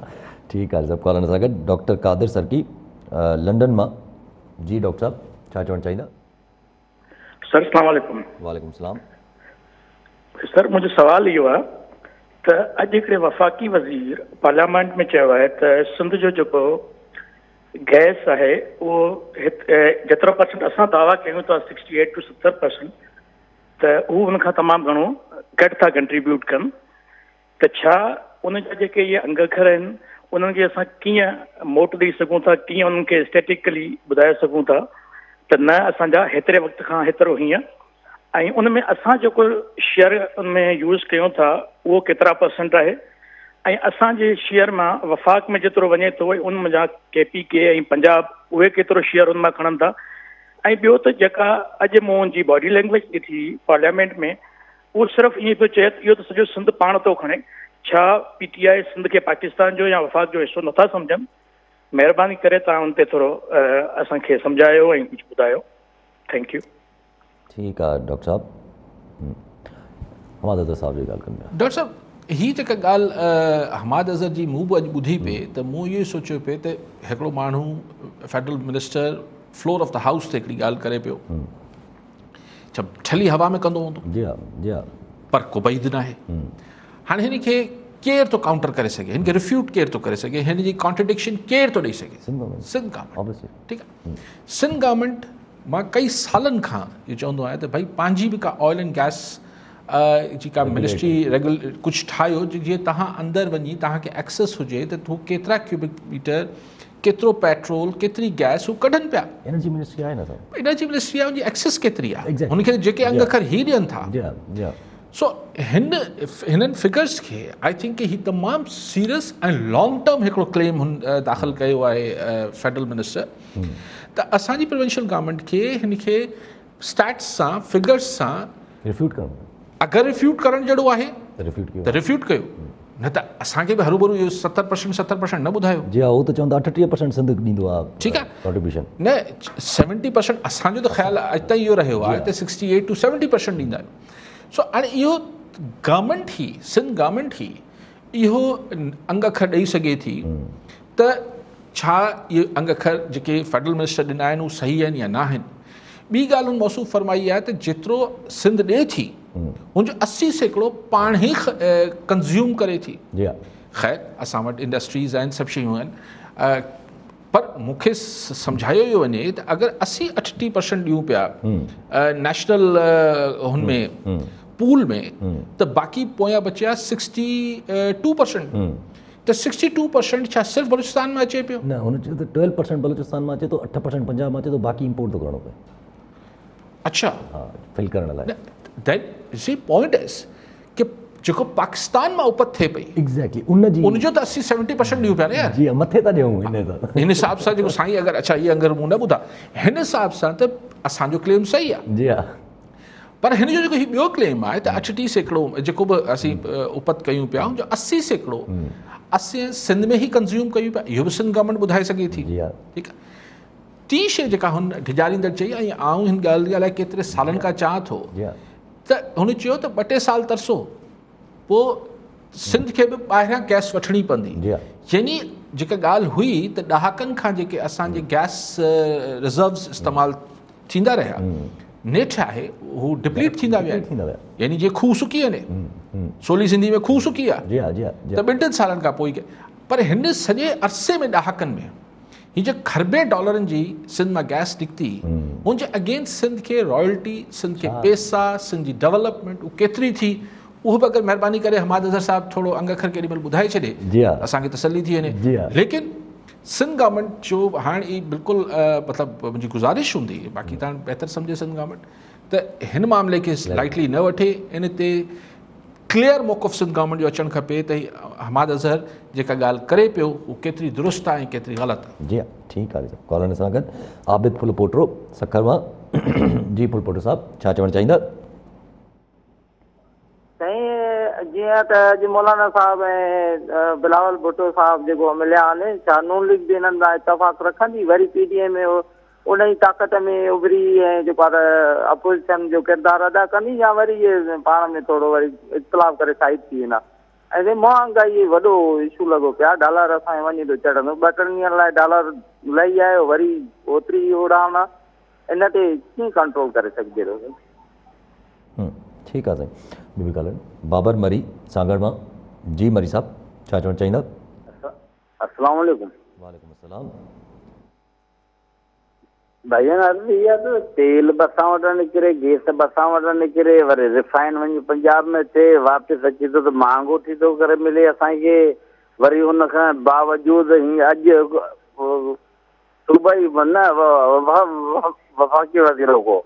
ठीकु आहे सभु कॉलर सां गॾु डॉक्टर कादिर सरकी लंडन मां। जी डॉक्टर साहब छा चवणु चाहींदा? सर अस्सलाम वालेकुम। वालेकुम सलाम। सर मुंहिंजो सवाल इहो आहे त अॼु हिकिड़े वफ़ाक़ी वज़ीर पार्लियामेंट में चयो आहे त सिंध जो जेको गैस आहे उहो जेतिरो परसेंट असां दावा कयूं था 68 to 70%, त उहो उनखां तमामु घणो घटि था कंट्रीब्यूट कनि, त छा उन जा जेके इहे अंगखर आहिनि उन्हनि खे असां कीअं मोट ॾेई सघूं था, कीअं उन्हनि खे स्टैटिकली ॿुधाए सघूं था त न असांजा हेतिरे वक़्त खां हेतिरो हीअं, ऐं उन में असां जेको शेयर उन में यूज़ कयूं था उहो केतिरा परसेंट आहे, ऐं असांजे शेयर मां वफ़ाक़ में जेतिरो वञे थो उन जा KPK ऐं पंजाब उहे केतिरो शेयर उन मां खणनि था। ऐं ॿियो त जेका अॼु मूं जी बॉडी लैंग्वेज ॾिठी पार्लियामेंट में उहो सिर्फ़ु ईअं पियो चए इहो त सॼो सिंध पाण थो खणे, छा PTI सिंध खे पाकिस्तान जो या वफ़ाक़ जो हिसो नथा सम्झनि? महिरबानी करे तव्हां उन ते थोरो असांखे सम्झायो ऐं कुझु ॿुधायो। Thank U. ठीकु आहे डॉक्टर साहब, हमाद अज़हर साहब जी ॻाल्हि कंदा। डॉक्टर साहब हीअ जेका ॻाल्हि हमाद अज़हर जी मूं बि अॼु ॿुधी पिए त मूं इहो ई सोचियो पिए त हिकिड़ो माण्हू federal minister floor of the house ते हिकिड़ी ॻाल्हि करे पियो, छा ठली हवा में कंदो हूंदो? जी हा, जी हा, पर को बैद न आहे। हाणे हिन खे केरु थो काउंटर करे सघे, हिन खे रिफ्यूट केरु थो करे सघे, हिन जी कॉन्ट्रडिक्शन केरु थो ॾेई सघे? सिंध गवर्नमेंट। ठीकु आहे, सिंध गवर्नमेंट मां कई सालनि खां इहो चवंदो आहियां त भई पंहिंजी बि का ऑयल एंड गैस जी का मिनिस्ट्री कुझु ठाहियो जीअं तव्हां अंदरि वञी तव्हांखे एक्सेस हुजे त हू केतिरा क्यूबिक मीटर, केतिरो पेट्रोल, केतिरी गैस हू कढनि पिया। एनर्जी मिनिस्ट्री आहे न साहब, एनर्जी मिनिस्ट्री आहे, उनजी एक्सेस केतिरी आहे, हुनखे जेके अंग अखर ही ॾियनि था। जी हा, जी हा। सो हिननि फिगर्स खे आई थिंक कि ही तमामु सीरियस ऐं लॉन्ग टर्म हिकिड़ो क्लेम हुन दाख़िल कयो आहे फेडरल मिनिस्टर, त असांजी प्रोविंशियल गवर्नमेंट खे हिन खे स्टैट्स सां फिगर्स सां रिफ्यूट करणु, अगरि रिफ्यूट करणु जहिड़ो आहे त रिफ्यूट कयो, न त असांखे बि हरूभरू इहो 70% न ॿुधायो। जी हा, उहो त चवंदा 38% सिंध ॾींदो आहे। ठीकु आहे, कॉन्ट्रीब्यूशन न 70%, असांजो त ख़्यालु अॼु ताईं इहो रहियो आहे त 68 to 70% ॾींदा आहियूं। सो हाणे इहो government e, Sindh government e इहो अंग अखर ॾेई सघे थी त छा इहे अंग अखर जेके फेडरल मिनिस्टर ॾिना आहिनि उहे सही आहिनि या न आहिनि। ॿी ॻाल्हि हुन मौसूफ़ फरमाई आहे त जेतिरो सिंध ॾिए थी हुनजो 80% पाण ई कंज़्यूम करे थी। जी हा, ख़ैर असां वटि इंडस्ट्रीज़ आहिनि, सभु शयूं आहिनि, पर मूंखे सम्झायो इहो वञे त अगरि 80-80% ॾियूं पिया नेशनल हुनमें पूल में, त बाक़ी पोयां बचिया 62%, त 62% छा सिर्फ़ु बलूचिस्तान में अचे पियो? न, हुन चयो त 12% बलूचिस्तान में अचे थो, 8% पंजाब में अचे थो, बाक़ी इम्पोर्ट थो करणो पए। अच्छा, हा, फिल करण लाइ। दैट सी पॉइंट इज़ कि जेको पाकिस्तान मां उपत थिए पई, एग्ज़ैक्टली उनजो त 80-70% ॾियूं पिया न यार। जी मथे था ॾियूं हिन हिसाब सां जेको साईं अगरि अच्छा इहे अंगर मूं न ॿुधा, हिन हिसाब सां त असांजो क्लेम सही आहे। जी हा, पर हिन जो जेको हीउ ॿियो क्लेम आहे त 68% जेको बि असीं उपत कयूं पिया जो 80% असीं सिंध में ई कंज़्यूम कयूं पिया, इहो बि सिंध गवर्नमेंट ॿुधाए सघे थी। ठीकु आहे, टी शइ जेका हुन ढिजारींदड़ चई ऐं आऊं हिन ॻाल्हि अलाए केतिरे सालनि खां चाहियां थो त हुन चयो त 2-3 साल तरसो पोइ सिंध खे बि ॿाहिरां गैस वठणी पवंदी। यानी जेका ॻाल्हि हुई त ॾहाकनि खां जेके असांजे गैस रिज़र्व्स इस्तेमालु थींदा रहिया, नेठ आहे हू डिप्लीट थींदा विया, यानी जीअं खूह सुकी वञे, सोली सिंधी में खूह सुकी आहे त 2-3 सालनि खां पोइ। पर हिन सॼे अरसे में ॾहाकनि में हीअ जो खरबे डॉलरनि जी सिंध मां गैस निकिती, हुनजे अगेंस्ट सिंध खे रॉयल्टी, सिंध खे पैसा, सिंध जी डेवलपमेंट उहा केतिरी थी, उहो बि अगरि महिरबानी करे हमाद अज़हर साहिबु थोरो अंग अखर केॾी महिल ॿुधाए छॾे असांखे तसली थी वञे। लेकिन सिंध गवर्नमेंट जो हाणे ई बिल्कुलु मतिलबु मुंहिंजी गुज़ारिश हूंदी, बाक़ी तव्हां बहितर सम्झे सिंध गवर्नमेंट त हिन मामले खे लाइटली न वठे, इन ते क्लियर मौक़िफ़ सिंध गवर्नमेंट जो अचणु खपे त हमाद अज़हर जेका ॻाल्हि करे पियो उहा केतिरी दुरुस्त आहे ऐं केतिरी ग़लति आहे। जी हा, ठीकु आहे कॉलोनी सां गॾु आबिद फुलपोटरो सखर मां। जी फुलपोटरो साहिबु छा चवणु चाहींदा? साईं जीअं त अॼु मौलाना साहिबु ऐं बिलावल भुट्टो साहिबु जेको मिलिया आहिनि, छा नून लीग बि हिननि लाइ इतफ़ाक़ रखंदी, वरी PDM में उन ई ताक़त में उभरी ऐं जेको आहे अपोज़िशन जो किरदारु अदा कंदी, या वरी इहे पाण में थोरो वरी इख़्तिलाफ़ करे साइड थी वेंदा? ऐं महांगाई वॾो इशू लॻो पिया, डॉलर असांखे वञी थो चढ़ंदो, 2-3 ॾींहंनि लाइ डॉलर लही आयो, वरी ओतिरी उड़ान, इन ते कीअं कंट्रोल करे सघिजे थो? ठीकु आहे साईं, ॿी बि ॻाल्हि बाबर मरी सागर मां। जी मरी साहिबु छा चवणु चाहींदा? अस्सलाम वालेकुम। वालेकुम अस्सलाम। भाईजान अर्ज़ु इहा त तेल बसां वटि निकिरे, गैस बसां वटि निकिरे, वरी रिफाइन वञी पंजाब में थिए, वापसि अचे थो त महांगो थी थो करे मिले असांखे, वरी हुन खां बावजूदि हीअं अॼु सूबाई न वफ़ाक़ी वज़ीर को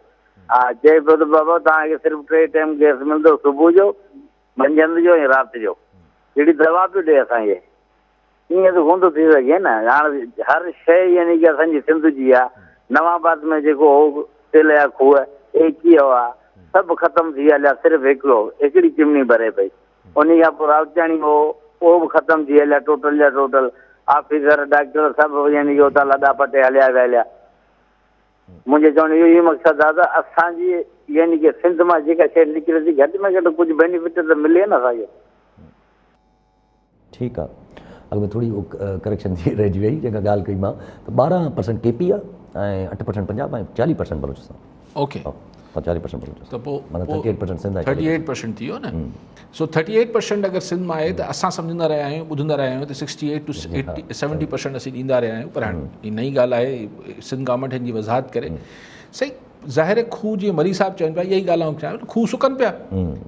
चए पियो त बाबा तव्हांखे सिर्फ़ु 3 टाइम गैस मिलंदो, सुबुह जो, मंझंदि जो ऐं राति जो। अहिड़ी दवा पियो ॾिए असांखे, ईअं त कोन थो थी सघे न। हाणे हर शइ यानी की असांजी सिंध जी आहे, नवाबाद में जेको हो तेल जा खूह, 21 हुआ, सभु ख़तमु थी हलिया, सिर्फ़ु हिकिड़ी चिमनी भरे पई। उन खां पोइ रावचाणी हो, उहो बि ख़तमु थी हलिया, टोटल जा टोटल। ऑफिसर डॉक्टर सभु यानी की उतां लॾा पटे हलिया विया। मुंहिंजे चवण इहो ई मक़सदु आहे त असांजी यानी की सिंध मां जेका शइ निकिरे थी, घटि में घटि कुझु बेनिफिट त मिले न असांखे। ठीकु आहे, अॻ में थोरी करेक्शन थी रहिजी वई, जेका ॻाल्हि कई मां त 12% KP आहे ऐं 8% पंजाब ऐं 40% बलोचिस्तान। ओके, 40% बलोचिस्तान त पोइ 38% सिंध आहे, 38% थी वियो न। सो 38% अगरि सिंध मां आहे त असां सम्झंदा रहिया आहियूं, ॿुधंदा रहिया आहियूं त 68 to 70% असीं ॾींदा रहिया आहियूं। पर हाणे ही नई ॻाल्हि आहे, सिंध गवर्नमेंट हिन जी वज़ाहत करे। सही ज़ाहिर आहे, खूह जीअं मरी साहिबु चवनि पिया, इहा ई ॻाल्हि चाहियां, खूह सुकनि पिया,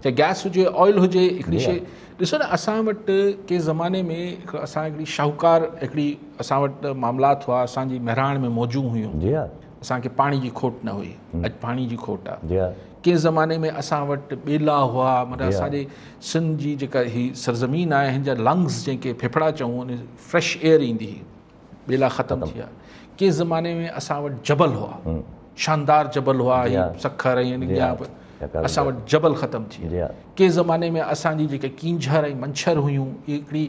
चाहे गैस हुजे, ऑयल हुजे। हिकिड़ी शइ ॾिसो न, असां वटि कंहिं ज़माने में असां हिकिड़ी शाहूकार हिकिड़ी असां वटि मामलात हुआ, असांजी महिराण में मौजूं हुयूं, असांखे पाणी जी खोट न हुई, अॼु पाणी जी खोट आहे। कंहिं ज़माने में असां वटि ॿेला हुआ, मतिलबु असांजे सिंध जी जेका हीअ सरज़मीन आहे, हिन जा लंग्स जंहिंखे फेफड़ा चऊं, उन फ्रेश एयर ईंदी हुई, ॿेला ख़तमु थी विया। कंहिं ज़माने में असां वटि जबल हुआ, शानदार जबल हुआ, सखर ऐं असां वटि जबल ख़तमु थी विया। कंहिं ज़माने में असांजी जेके कींझर ऐं मंछर हुयूं, हिकिड़ी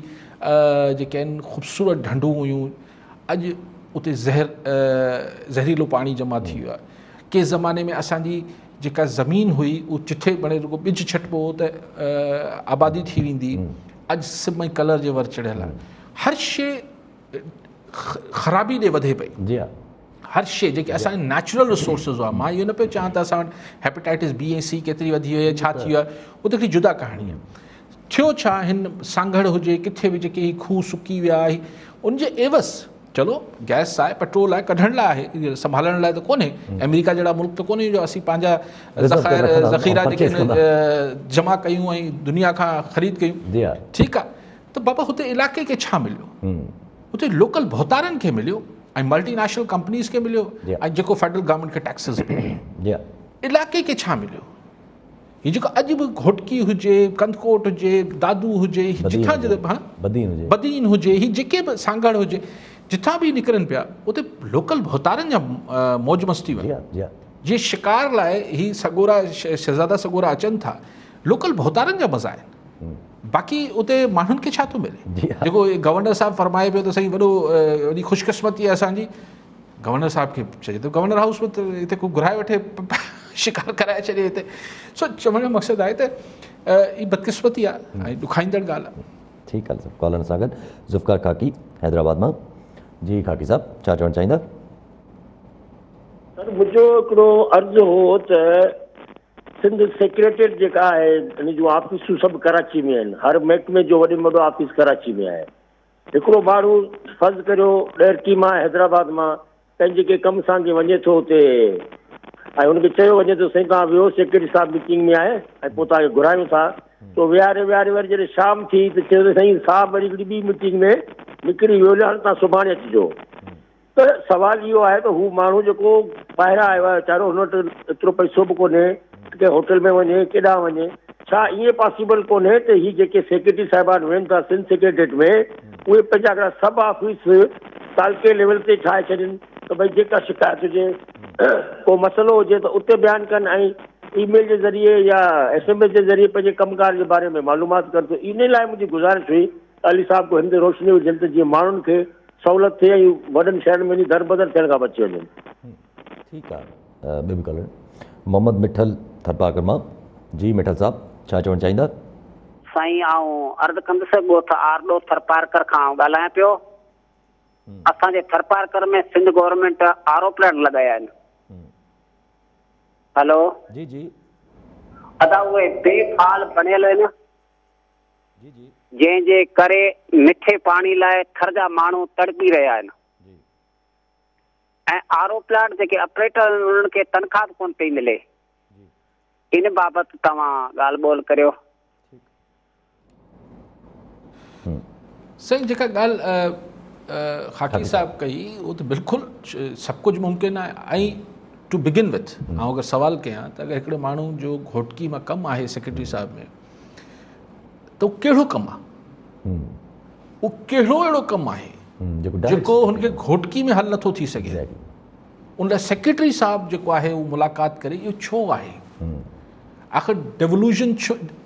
जेके आहिनि ख़ूबसूरत ढंढूं हुयूं, अॼु उते ज़हरीलो पाणी जमा थी वियो आहे। कंहिं ज़माने में असांजी जेका ज़मीन हुई उहो जिथे बणे रुगो ॿिज छॾिबो हो त आबादी थी वेंदी, अॼु सिम ऐं कलर जे वर चढ़ियल आहे। हर शइ ख़राबी ॾे वधे पई। हर शइ जेके असांजे नेचुरल रिसोर्सिस हुआ, मां इहो न पियो चवां त असां वटि हेपेटाइटिस B ऐं C केतिरी वधी वई आहे, छा थी वियो आहे, उहो त हिकिड़ी जुदा कहाणी आहे। थियो छा, हिन सांघड़ हुजे, किथे बि जेके ही खूह सुकी विया आहे, उनजे एवस चलो गैस आहे, पेट्रोल आहे, कढण लाइ आहे, संभालण लाइ त कोन्हे। अमेरिका जहिड़ा मुल्क त कोन्हे जो असीं पंहिंजा ज़ख़ीरा जेके जमा कयूं ऐं दुनिया खां ख़रीद कयूं। ठीकु आहे, त बाबा हुते इलाइक़े खे छा मिलियो? हुते लोकल भौतारनि खे मिलियो ऐं मल्टीनेशनल कंपनीज़ खे मिलियो ऐं जेको फेडरल गवर्नमेंट खे टैक्सिस मिलियो। इलाइक़े खे छा मिलियो? हीअ जेको अॼु बि घोटकी हुजे, कंदकोट हुजे, दादू हुजे, जिथां बदीन हुजे, हीअ जेके बि सांघड़ हुजे, जिथां बि निकिरनि पिया, उते लोकल भौतारनि जा मौज मस्ती हुई। जे शिकार लाइ ही सगोरा शहज़ादा सगोरा अचनि था, लोकल भोतारनि जा मज़ा आहिनि, बाक़ी उते माण्हुनि खे छा थो मिले। जेको गवर्नर साहब फरमाए पियो त साईं वॾी ख़ुशकिस्मती आहे असांजी, गवर्नर साहब खे चए थो गवर्नर हाउस में हिते को घुराए वठे शिकार कराए छॾे हिते। सो चवण जो मक़सदु आहे त ही बदकिस्मती आहे ऐं ॾुखाईंदड़ ॻाल्हि आहे। ठीकु आहे सर, कॉलर सां गॾु ज़ुफ़्कार खाकी हैदराबाद मां। जी खाकी साहब, छा चवणु चाहींदा? सर मुंहिंजो हिकिड़ो अर्ज़ु हो त सिंध सेक्रेटरीट जेका आहे इन जूं ऑफिसूं सभु कराची में आहिनि, हर महकमे जो वॾे में वॾो ऑफिस कराची में आहे। हिकिड़ो माण्हू फर्ज़ु करियो ॾेरकी मां हैदराबाद मां पंहिंजे के कम सां जे वञे थो हुते ऐं हुनखे चयो वञे थो साईं तव्हां वियो सेक्रेटरी साहब मीटिंग में आहे ऐं पोइ तव्हांखे घुरायूं था, तो विहारे वरी जॾहिं शाम थी त चयो साईं साहब वरी हिकिड़ी ॿी मीटिंग में निकिरी वियो, हाणे तव्हां सुभाणे अचिजो। त सवाल इहो आहे त हू माण्हू जेको ॿाहिरां आयो आहे वीचारो, हुन वटि एतिरो पैसो बि कोन्हे के होटल में वञे केॾांहुं वञे, छा ईअं पॉसिबल कोन्हे त हीअ जेके सेक्रेटरी साहिबान वेहनि था सिंध सेक्रेटरीट में उहे पंहिंजा हिकिड़ा सब ऑफिस तालके लेवल ते ठाहे छॾनि त भई जेका शिकायत हुजे को मसइलो हुजे त उते बयानु कनि ऐं ईमेल जे ज़रिए या SMS जे ज़रिए पंहिंजे कमकार जे बारे में मालूमात कनि। त इन लाइ मुंहिंजी गुज़ारिश हुई अली साहब को हिन ते रोशनी हुजनि त जीअं माण्हुनि खे सहूलियत थिए ऐं वॾनि शहरनि में दर बदर थियण खां बची वञनि। ठीकु आहे, ॿियो बि कॉलर मोहम्मद मिठल थरपाकर मां। जी मिठल साहब, छा चवणु चाहींदा? साईं आऊं अर्ज़ु कंदुसि ॻोठ आरडो थरपारकर खां ॻाल्हायां पियो। असांजे थरपारकर में सिंध गवर्नमेंट आरो प्लांट लॻाया आहिनि। हेलो जी जी अदा उहे बेफाल बणियल आहिनि जी जी जंहिंजे करे मिठे पाणी लाइ थर जा माण्हू तड़पी रहिया आहिनि ऐं आरो प्लांट जेके ऑपरेटर आहिनि उन्हनि खे तनख़्वाह कोन पई मिले। इन बाबति तव्हां ॻाल्हि ॿोल करियो। साईं जेका ॻाल्हि खाकी साहब कई उहो त बिल्कुलु सभु कुझु मुमकिन आहे। ऐं टू बिगिन विथ ऐं अगरि सवालु कयां त अगरि हिकिड़े माण्हू जो घोटकी मां कमु आहे सेक्रेटरी साहिब में त उहो कहिड़ो कमु आहे, उहो कहिड़ो अहिड़ो कमु आहे जेको हुनखे घोटकी में हल नथो थी सघे। उन लाइ सेक्रेटरी साहिब जेको आहे उहो मुलाक़ात करे इहो छो आहे? आख़िर डिवोल्यूशन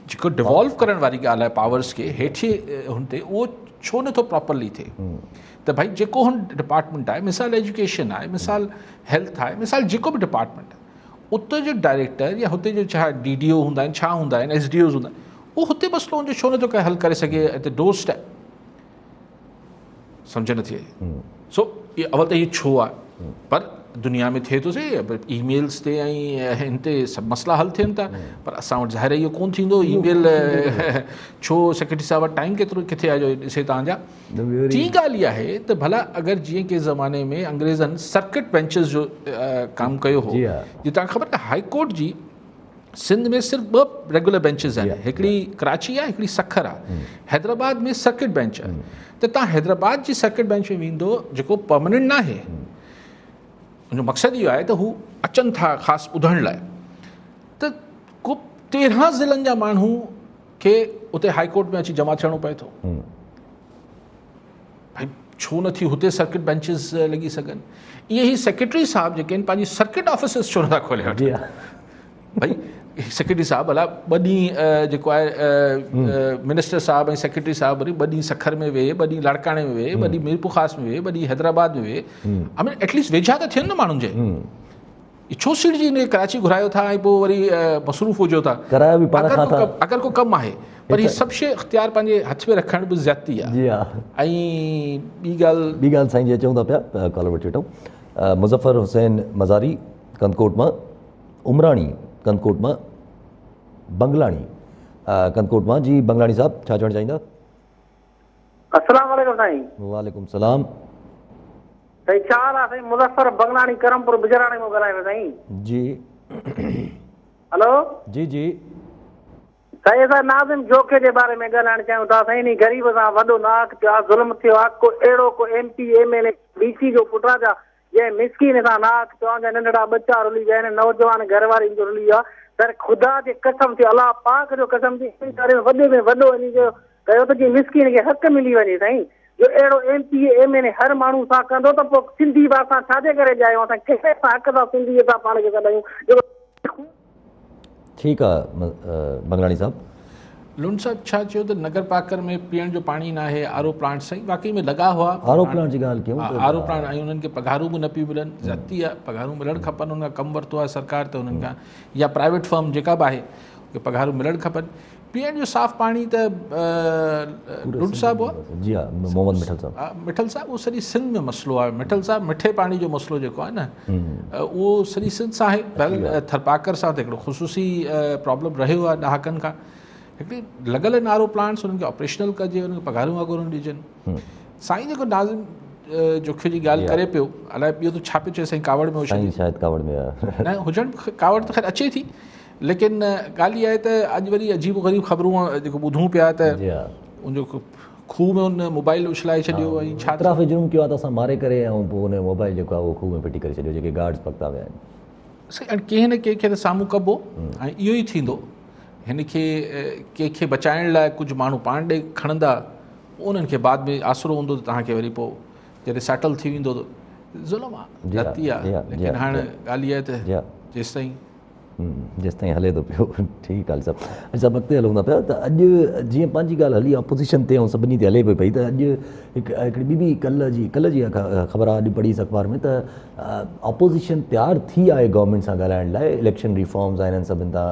जेको डिवॉल्व करण वारी ॻाल्हि आहे पावर्स खे हेठि हुन ते, उहो छो नथो प्रॉपरली थिए? त भाई जेको हुन डिपार्टमेंट आहे, मिसाल एजुकेशन आहे, मिसाल हेल्थ आहे, मिसाल जेको बि डिपार्टमेंट आहे, उते जो डायरेक्टर या हुते जो छा DDO हूंदा आहिनि, छा हूंदा आहिनि, SDOs हूंदा आहिनि, उहो हुते मसइलो हुनजो छो नथो हल करे सघे हिते डोर स्टेप? सम्झ नथी आई। सो अवल त इहो छो आहे, पर दुनिया में थिए थो सही, ईमेल्स ते ऐं हिन ते सभु मसइला हल थियनि था, पर असां वटि ज़ाहिर इहो कोन थींदो। ईमेल छो सेक्रेटरी साहिब वटि टाइम केतिरो किथे आहे जो ॾिसे तव्हांजा। टी ॻाल्हि इहा आहे त भला अगरि जीअं के ज़माने में अंग्रेज़नि सर्किट बेंचिस जो कमु कयो हो, जीअं तव्हांखे ख़बर आहे हाई कोर्ट जी सिंध में सिर्फ़ु 2 रेगुलर बेंचिस आहिनि, हिकिड़ी कराची आहे, हिकिड़ी सखर आहे। हैदराबाद में सर्किट बेंच आहे। त तव्हां हैदराबाद जी सर्किट बेंच में वेंदो जेको परमानेंट न आहे, उनजो मक़सदु इहो आहे त हू अचनि था ख़ासि ॿुधण लाइ, त को 13 ज़िलनि जा माण्हू खे उते हाई कोर्ट में अची जमा थियणो पए थो। भाई छो नथी हुते सर्किट बेंचिस लॻी सघनि? इहे ई सेक्रेटरी साहिब जेके आहिनि पंहिंजी सर्किट ऑफिसिस छो नथा खोले वठनि? भाई सेक्रेटरी साहिब भला 2 ॾींहं जेको आहे मिनिस्टर साहिब ऐं सेक्रेटरी साहिब वरी 2 ॾींहं सखर में वेहे, 2 ॾींहं लाड़काणे में वेहे, 2 ॾींहं मीरपुर ख़ास में वेहे, 2 ॾींहं हैदराबाद में वेहे। आई मीन एटलीस्ट वेझा त थियनि न माण्हुनि जे। छो सीट जी ने कराची घुरायो था ऐं पोइ वरी मसरूफ़ हुजो था? अगरि को कमु आहे, पर हीअ सभु शइ इख़्तियार पंहिंजे हथ में रखण बि ज़्यादती आहे। ऐं ॿी ॻाल्हि साईं जी अचूं था पिया, कॉलर वठी वठूं। मुज़फ़र हुसैन मज़ारी कंदकोट मां, उमराणी कंदकोट मां, बंगलाणी कंदकोट मां। जी बंगलाणी साहब, छा चवणु चाहींदा? अस्सलाम वालेकुम साईं। वालेकुम सलाम। साईं छा हाल आहे साईं? मुज़फ़र बंगलाणी करमपुर बिजराणे मां ॻाल्हायां साईं। जी हेलो जी जी साईं, असां नाज़िम जोखे जे बारे में ॻाल्हाइण चाहियूं था साईं। नी ग़रीब सां वॾो नाक थियो आहे, ज़ुल्म थियो आहे, को अहिड़ो को MP MLA DC जो पुट जा जंहिं मिसकिन सां नाक थियो आहे, नंढड़ा बच्चा रुली विया आहिनि, नौजवान घरवारी जो रुली आहे। सर ख़ुदा जे कसम थी, अलाह पाक जो कसम थी, वॾे में वॾो इन जो कयो त जीअं मिसकिन खे हक़ मिली वञे साईं। जो अहिड़ो MP MLA हर माण्हू सां कंदो त पोइ सिंधी बि असां छाजे करे ॼायूं, असां कंहिं सां हक़ सां सिंधीअ सां पाण खे कढायूं। ठीकु आहे बंगलाणी साहब। लुंड साहब छा चयो त नगर पाकर में पीअण जो पाणी न आहे, आरो प्लांट साईं वाकई में लॻा हुआ। आरो प्लांट जी ॻाल्हि कयूं त आरो प्लांट ऐं उन्हनि खे पघारूं बि न पियूं मिलनि, ज़्यादती आहे, पघारूं मिलणु खपनि, उनखां कमु वरितो आहे सरकार त उन्हनि खां, या प्राइवेट फर्म जेका बि आहे उहे पघारूं मिलणु खपनि। पीअण जो साफ़ पाणी त लुंड साहब हुआ, जी हा, मोहम्मद मिठल साहब। मिठल साहब उहो सॼी सिंध में मसइलो आहे। मिठल साहब मिठे पाणी जो मसइलो जेको आहे न उहो सॼी सिंध सां आहे। बहरहाल थरपाकर सां त हिकिड़ो ख़ुशूसी प्रॉब्लम रहियो आहे ॾहाकनि खां। हिकिड़ी लॻल आहिनि आरो प्लांट्स, उन्हनि खे ऑपरेशनल कजे, उन्हनि खे पघारूं वागुरूं ॾिजनि। साईं जेको नाज़िम जोखियो जी ॻाल्हि करे पियो, अलाए ॿियो त छा पियो चए साईं, कावड़ में शायदि कावड़ में न हुजणु, कावड़ त ख़ैर अचे थी, लेकिन ॻाल्हि इहा आहे त अॼु वरी अजीब ग़रीब ख़बरूं जेको ॿुधूं पिया त उनजो खूह में उन मोबाइल उछलाए छॾियो ऐं छा इतराफ़ जुर्म कयो आहे त असां मारे करे ऐं पोइ उन मोबाइल जेको आहे उहो खूह में फिटी करे छॾियो, जेके गार्ड्स पकता विया आहिनि। कंहिं न कंहिंखे त साम्हूं कबो ऐं इहो ई थींदो। हिन खे कंहिंखे बचाइण लाइ कुझु माण्हू पाण ॾे खणंदा, उन्हनि खे बाद में आसरो हूंदो त तव्हांखे वरी पोइ जॾहिं सेटल थी वेंदो त ज़ुल्म आहे, ज़्यादती आहे। लेकिन हाणे ॻाल्हि इहा आहे त जेसिताईं हले थो पियो। ठीकु आहे सभु सभु अॻिते हलूं था पिया। त अॼु जीअं पंहिंजी ॻाल्हि हली अपोज़िशन ते ऐं सभिनी ते हले पई पई, त अॼु हिकिड़ी ॿी कल्ह जी ख़बर आहे अॼु पढ़ी अख़बार में, त अपोज़िशन तयारु थी आहे गवर्नमेंट सां ॻाल्हाइण लाइ, इलेक्शन रिफॉर्म्स आहिनि हिननि सभिनि तां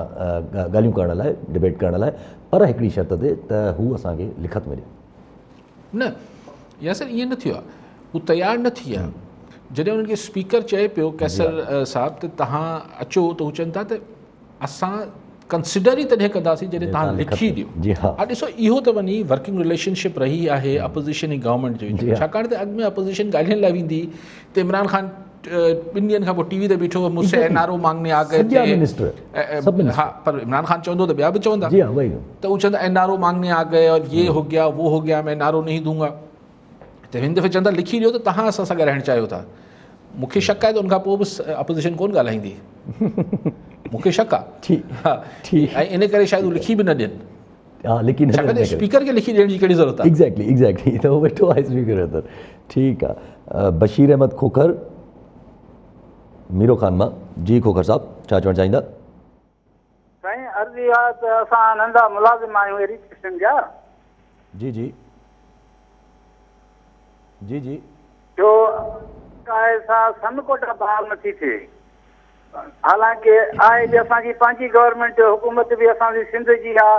ॻाल्हियूं करण लाइ, डिबेट करण लाइ, पर हिकिड़ी शर्त ते त हू असांखे लिखत मिले न। या सर ईअं न थियो आहे, हू तयारु न थी आहे। जॾहिं उन्हनि खे स्पीकर चए पियो कैसर साहब त तव्हां अचो, त हू चवनि था त असां कंसिडर ई तॾहिं कंदासीं जॾहिं तव्हां लिखी ॾियो। हा ॾिसो, इहो त वञी वर्किंग रिलेशनशिप रही आहे अपोज़िशन ऐं गवर्नमेंट जे विच में, छाकाणि त अॻु में अपोज़िशन ॻाल्हाइण लाइ वेंदी त इमरान ख़ान 2 ॾींहंनि खां पोइ टीवी ते बीठो मुझसे एनआरओ मांगने आ गए थे। हा, पर इमरान ख़ान चवंदो त ॿिया बि चवंदा, त हू चवंदा एनआरओ मांगने आ गए और ये हो गया वो हो गया, मैं एनआरओ नहीं दूंगा। त हिन दफ़े चवंदा लिखी ॾियो त तव्हां असां सां ॻाल्हाइणु चाहियो था। मूंखे शक आहे त उनखां पोइ बि अपोज़िशन कोन ॻाल्हाईंदी, मूंखे शक आहे। ऐं इन करे शायदि हू लिखी बि न ॾियनि, स्पीकर खे लिखी ॾियण जी कहिड़ी ज़रूरत आहे। एग्ज़ैक्टली त उहो वेठो आहे स्पीकर अंदरि। ठीकु आहे। बशीर अहमद खोखर मीरो ख़ान मां। जी खोखर साहब, छा चवणु चाहींदा? साईं अर्ज़ी आहे त असां नंढा मुलाज़िम आहियूं एजुकेशन जा। जी जी जी जी जो सां सनकोटा बहाल नथी थिए, हालांकि आहे बि असांजी पंहिंजी गवर्नमेंट, हुकूमत बि असांजी सिंध जी आहे।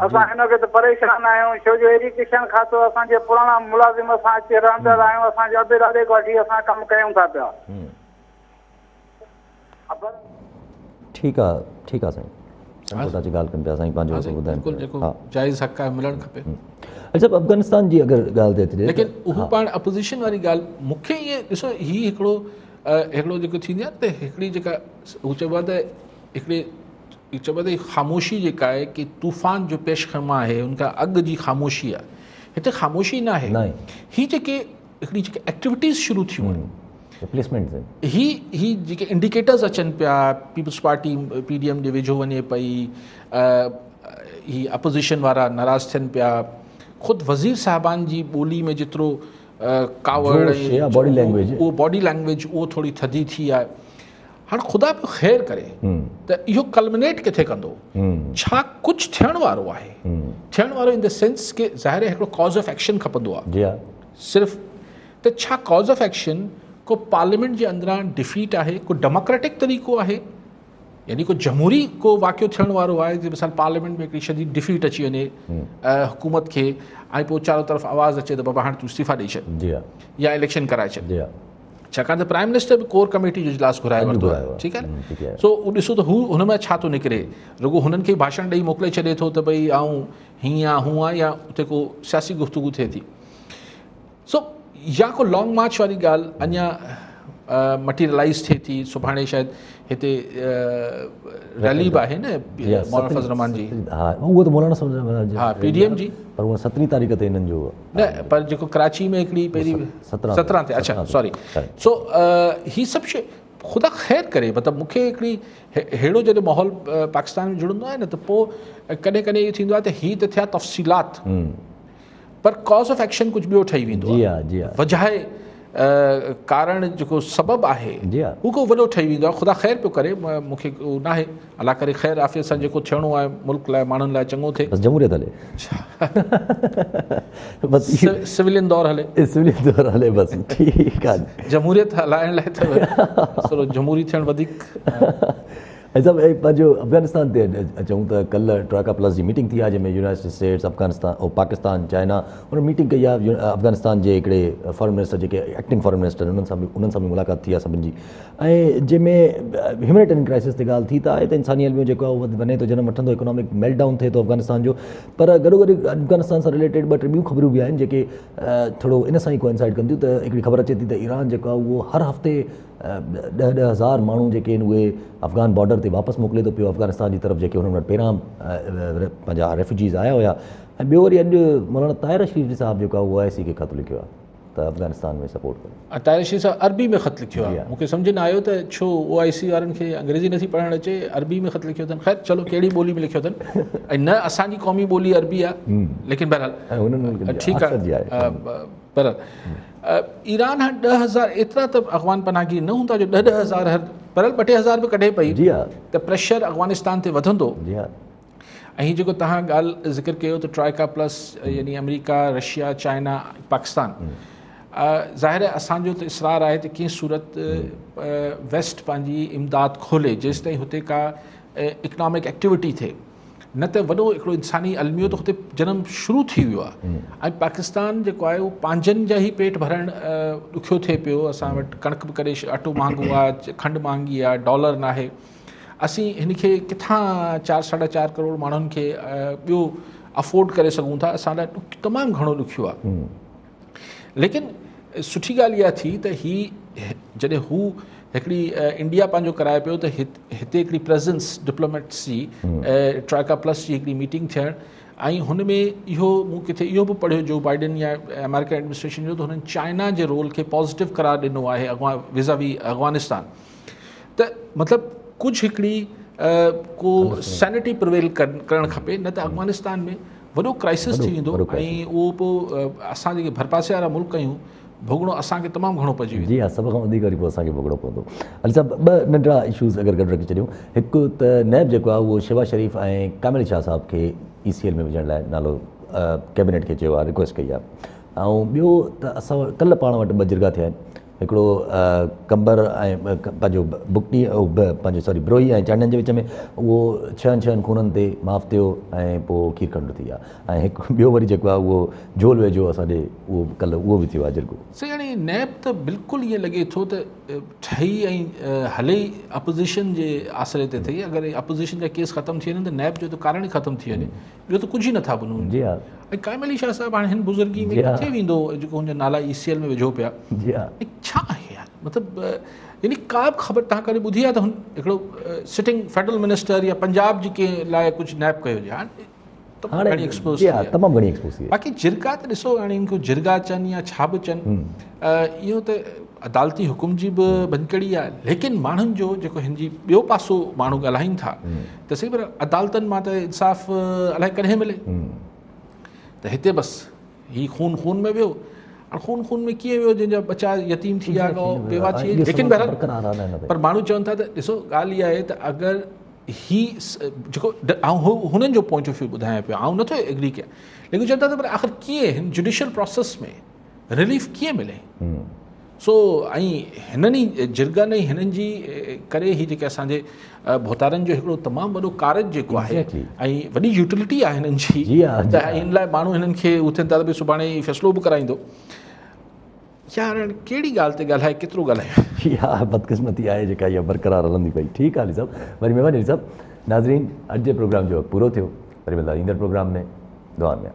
असां हिनखे त परेशान आहियूं, छो जो एजुकेशन खातो असांजे पुराणा मुलाज़िम असां अची रहंदड़ आहियूं, असांजे अधु राधे खां वठी असां कमु कयूं था पिया। ठीकु आहे साईं, सनकोटा जी ॻाल्हि कनि पिया साईं, पंहिंजो ॿुधाइनि जाइज़ हक़ आहे, मिलणु खपे। अच्छा, अफ़गानिस्तान जी अगरि ॻाल्हि थिए, लेकिन उहो पाण अपोज़िशन वारी ॻाल्हि मूंखे ईअं ॾिसो, हीअ हिकिड़ो जेको थींदी आहे त हिकिड़ी जेका हू चइबो आहे त हिकिड़ी चइबो आहे त ख़ामोशी जेका आहे कि तूफ़ान जो पेशख़मा आहे, उनखां अॻु जी ख़ामोशी आहे। हिते ख़ामोशी न आहे, हीअ जेके हिकिड़ी जेके एक्टिविटीज़ शुरू थियूं आहिनि, ही जेके इंडिकेटर्स अचनि पिया, पीपल्स पार्टी PDM जे वेझो वञे पई, ही अपोज़िशन वारा नाराज़ थियनि पिया, ख़ुदि वज़ीर साहिबान जी ॿोली में जेतिरो कावड़ उहो बॉडी लैंग्वेज उहो थोरी थधी थी आहे। हाणे ख़ुदा पियो ख़ैरु करे त इहो कल्मिनेट किथे कंदो, छा कुझु थियण वारो आहे, थियण वारो इन द सेंस के ज़ाहिर हिकिड़ो कॉज ऑफ एक्शन खपंदो आहे सिर्फ़ु, त छा कॉज ऑफ एक्शन को पार्लियामेंट जे अंदरां डिफीट आहे, को डेमोक्रेटिक तरीक़ो आहे, यानी को जमहूरी को वाक़ियो थियण वारो आहे कि मिसाल पार्लियामेंट में हिकिड़ी शदीद डिफीट अची वञे हुकूमत खे, ऐं पोइ चारो तरफ़ आवाज़ अचे त बाबा हाणे तूं इस्तीफ़ा ॾेई छॾ या इलेक्शन कराए छॾ, छाकाणि त प्राइम मिनिस्टर बि कोर कमेटी जो इजलास घुराए वरितो आहे। ठीकु आहे न, सो उहो ॾिसो त हू हुन में छा थो निकिरे, रुॻो हुननि खे भाषण ॾेई मोकिले छॾे थो त भई आऊं हीअं आहे हूअं आहे, या उते को सियासी गुफ़्तगू थिए थी। सो या को लॉन्ग मार्च वारी ॻाल्हि अञा मटीरियलाइज़ थिए थी। सुभाणे शायदि हिते रैली बि आहे न मौलाना फज़ल रहमान जी, उहो त मौलाना PDM जी, पर उहा 17 तारीख़ ते हिननि जो न, पर जेको कराची में हिकिड़ी पहिरीं 17 ते, अच्छा सॉरी। सो ही सभु शइ ख़ुदा ख़ैरु करे, मतिलबु मूंखे हिकिड़ी अहिड़ो जॾहिं माहौल पाकिस्तान में जुड़ंदो आहे न, त पोइ कॾहिं कॾहिं इहो थींदो आहे त हीअ त थिया तफ़सीलात, पर कॉज ऑफ एक्शन कुझु ॿियो ठही वेंदो जी आहे। हाँ, जी हाँ। वजह कारण जेको सबबु आहे जी हाँ। हू को वॾो ठही वेंदो आहे। ख़ुदा ख़ैर पियो करे, मूंखे उहो न आहे, अलाह करे ख़ैर आफ़ियत सां जेको थियणो आहे मुल्क लाइ माण्हुनि लाइ चङो थिए। बस जमहूरियत हले बस सिविलियन दौर हले, सिविलियन दौर हले बस, ठीकु आहे। जमहूरियत हलाइण लाइ त थोरो जमहूरी थियणु वधीक। ऐं सभु पंहिंजो अफ़गानिस्तान ते अचूं त कल्ह ट्राका प्लस जी मीटिंग थी आहे जंहिंमें यूनाइटेड स्टेट्स, अफ़गानिस्तान ऐं पाकिस्तान, चाइना उन मीटिंग कई आहे। अफ़गानिस्तान जे हिकिड़े फॉरेन मिनिस्टर जेके एक्टिंग फॉरेन मिनिस्टर उन्हनि सां बि मुलाक़ात थी आहे सभिनी जी, ऐं जंहिंमें ह्यूमैनिटेरियन क्राइसिस ते ॻाल्हि थी त आहे त इंसानी अलमियो जेको आहे उहो वञे थो, जनम वठंदो, इकोनॉमिक मेल्ट डाउन थिए थो अफ़गानिस्तान जो। पर गॾो गॾु अफ़गानिस्तान सां रिलेटेड ॿ टे ॿियूं ख़बरूं बि आहिनि जेके थोरो इन सां ई कोइंसाइड कंदियूं। त हिकिड़ी ख़बर अचे थी त ईरान जेको आहे उहो हर हफ़्ते 10,000 माण्हू जेके आहिनि उहे अफ़गान बॉर्डर ते वापसि मोकिले थो पियो अफ़गानिस्तान जी तरफ़, जेके हुननि वटि पहिरां पंहिंजा रेफ्यूजीज़ आया हुया। ऐं ॿियो वरी अॼु मौलाना ताहिर रशीद साहिबु जेको आहे उहो OIC खे ख़त लिखियो आहे त अफ़गानिस्तान में सपोर्ट करे। ताहिर रशीद साहिबु अरबी में ख़त लिखियो आहे। मूंखे सम्झ न आयो त छो OIC वारनि खे अंग्रेज़ी नथी पढ़णु अचे, अरबी में ख़त लिखियो अथनि। ख़ैर चलो कहिड़ी ॿोली में लिखियो अथनि, ऐं न असांजी क़ौमी ॿोली अरबी आहे, लेकिन बहरहाल ठीकु आहे। बहरहाल ईरान हाणे 10,000 एतिरा त अफ़गान पनाहगीर न हूंदा जो 10,000 हर बहरहाल 2,000 बि कढे पई त प्रेशर अफ़गानिस्तान ते वधंदो। ऐं हीअ जेको तव्हां ॻाल्हि ज़िक्र कयो त ट्राइका प्लस यानी अमेरिका, रशिया, चाइना, पाकिस्तान, ज़ाहिर आहे असांजो त इसरार आहे त कीअं सूरत वेस्ट पंहिंजी इमदाद खोले जेसिताईं हुते का इकनॉमिक एक्टिविटी थिए, न त वॾो हिकिड़ो इंसानी अलमियो त हुते जनम शुरू थी वियो आहे। ऐं पाकिस्तान जेको आहे उहो पंहिंजनि जा ई पेट भरणु ॾुखियो थिए पियो। असां वटि कणिक बि करे अटो महांगो आहे, खंडु महांगी आहे, डॉलर न आहे। असीं हिन खे किथां 4-4.5 करोड़ माण्हुनि खे ॿियो अफोर्ड करे सघूं था, असां लाइ तमामु घणो ॾुखियो आहे। लेकिन सुठी ॻाल्हि इहा थी त ही जॾहिं हू हिकिड़ी इंडिया पंहिंजो कराए पियो त हिते हिकिड़ी प्रेज़ेंस डिप्लोमेट्स जी ट्राइका प्लस जी हिकिड़ी मीटिंग थियणु, ऐं हुन में इहो मूं किथे इहो बि पढ़ियो जो बाइडन या अमेरिका एडमिनिस्ट्रेशन जो त हुननि चाइना जे रोल खे पॉज़िटिव करार ॾिनो आहे विज़ावी अफ़गानिस्तान। त मतिलबु कुझु हिकिड़ी को सैनिटी प्रिवेल करणु खपे, न त अफ़गानिस्तान में वॾो क्राइसिस थी वेंदो ऐं उहो पोइ असां जेके भरपासे वारा मुल्क आहियूं भोगणो असांखे तमामु घणो पइजी वेंदो। जी हा, सभ खां वधीक वरी पोइ असांखे भोगणो पवंदो। अली साहिबु ॿ नंढड़ा इशूज़ अगरि गॾु रखी छॾियूं। हिकु त नैब जेको आहे उहो शहबाज़ शरीफ़ ऐं कामिल शाह साहिब खे ECL में विझण लाइ नालो कैबिनेट खे चयो आहे, रिक्वेस्ट कई आहे। ऐं ॿियो त असां कल्ह पाण वटि 2 जिरगा थिया आहिनि, हिकिड़ो कंबर ऐं पंहिंजो बुकनी पंहिंजो सॉरी ब्रोही ऐं चांडनि जे विच में उहो 6 खूननि ते माफ़ थियो ऐं पोइ खीरखंड थी आहे। ऐं हिकु ॿियो वरी जेको आहे उहो झोल वेझो असांजे उहो कल्ह उहो बि थियो आहे जिरगो। सही हाणे नैब त बिल्कुलु ईअं लॻे थो त ठही ऐं हले ई अपोज़िशन जे आसिरे ते अथई। अगरि अपोज़िशन जा केस ख़तमु थी वञनि त नैब जो त कारण ई ख़तमु थी वञे, ॿियो त कुझु ई नथा बनूं। जी हा। ऐं काइम अली शाह साहिबु हाणे हिन बुज़ुर्गी में किथे वेंदो जेको हुनजा नाला ECL में विझो पिया। जी हा। छा आहे यार, मतिलबु यानी का बि ख़बर तव्हां कॾहिं ॿुधी आहे त हुन हिकिड़ो सिटिंग फेडरल मिनिस्टर या पंजाब जी कंहिं लाइ कुझु नैब कयो हुजे? हाणे एक्सपोज़ तमामु घणी एक्सपोज़ थी। बाक़ी जिरगा त ॾिसो हाणे इनको जिरगा चवनि या छा बि चवनि, इहो त अदालती हुकुम जी बि भंजकड़ी आहे। लेकिन माण्हुनि जो जेको हिन जी ॿियो पासो माण्हू ॻाल्हाइनि था त सही पर अदालतनि मां त इंसाफ़ अलाए कॾहिं मिले। त हिते बसि ही खून में वियो, खून में कीअं वियो जंहिंजा बचा यतीम थी विया, बेवा थी वई। लेकिन बहरहाल पर माण्हू चवनि था त ॾिसो ॻाल्हि इहा आहे त अगरि ही जेको हुननि जो पॉइंट ऑफ व्यू ॿुधायां पियो, आउं नथो एग्री कयां, लेकिन चवनि था त पर आख़िर कीअं हिन जुडिशियल प्रोसेस में रिलीफ कीअं मिले। सो ऐं हिननि ई जिरगनि ऐं हिननि जी करे ही जेके असांजे भोतारनि जो हिकिड़ो तमामु वॾो कारज जेको आहे ऐं वॾी यूटिलिटी आहे हिननि जी, त हिन लाइ माण्हू हिननि खे उथनि था त भई सुभाणे फ़ैसिलो बि कराईंदो। यार कहिड़ी ॻाल्हि ते ॻाल्हाए, केतिरो ॻाल्हाए। इहा बदकिस्मती आहे जेका इहा बरक़रार हलंदी पई। ठीकु आहे अली साहिबु, वरी महिरबानी साहिबु। नाज़रीन, अॼु जे प्रोग्राम जो पूरो थियो, वरी मिलंदा ईंदड़ प्रोग्राम में। दुआ में।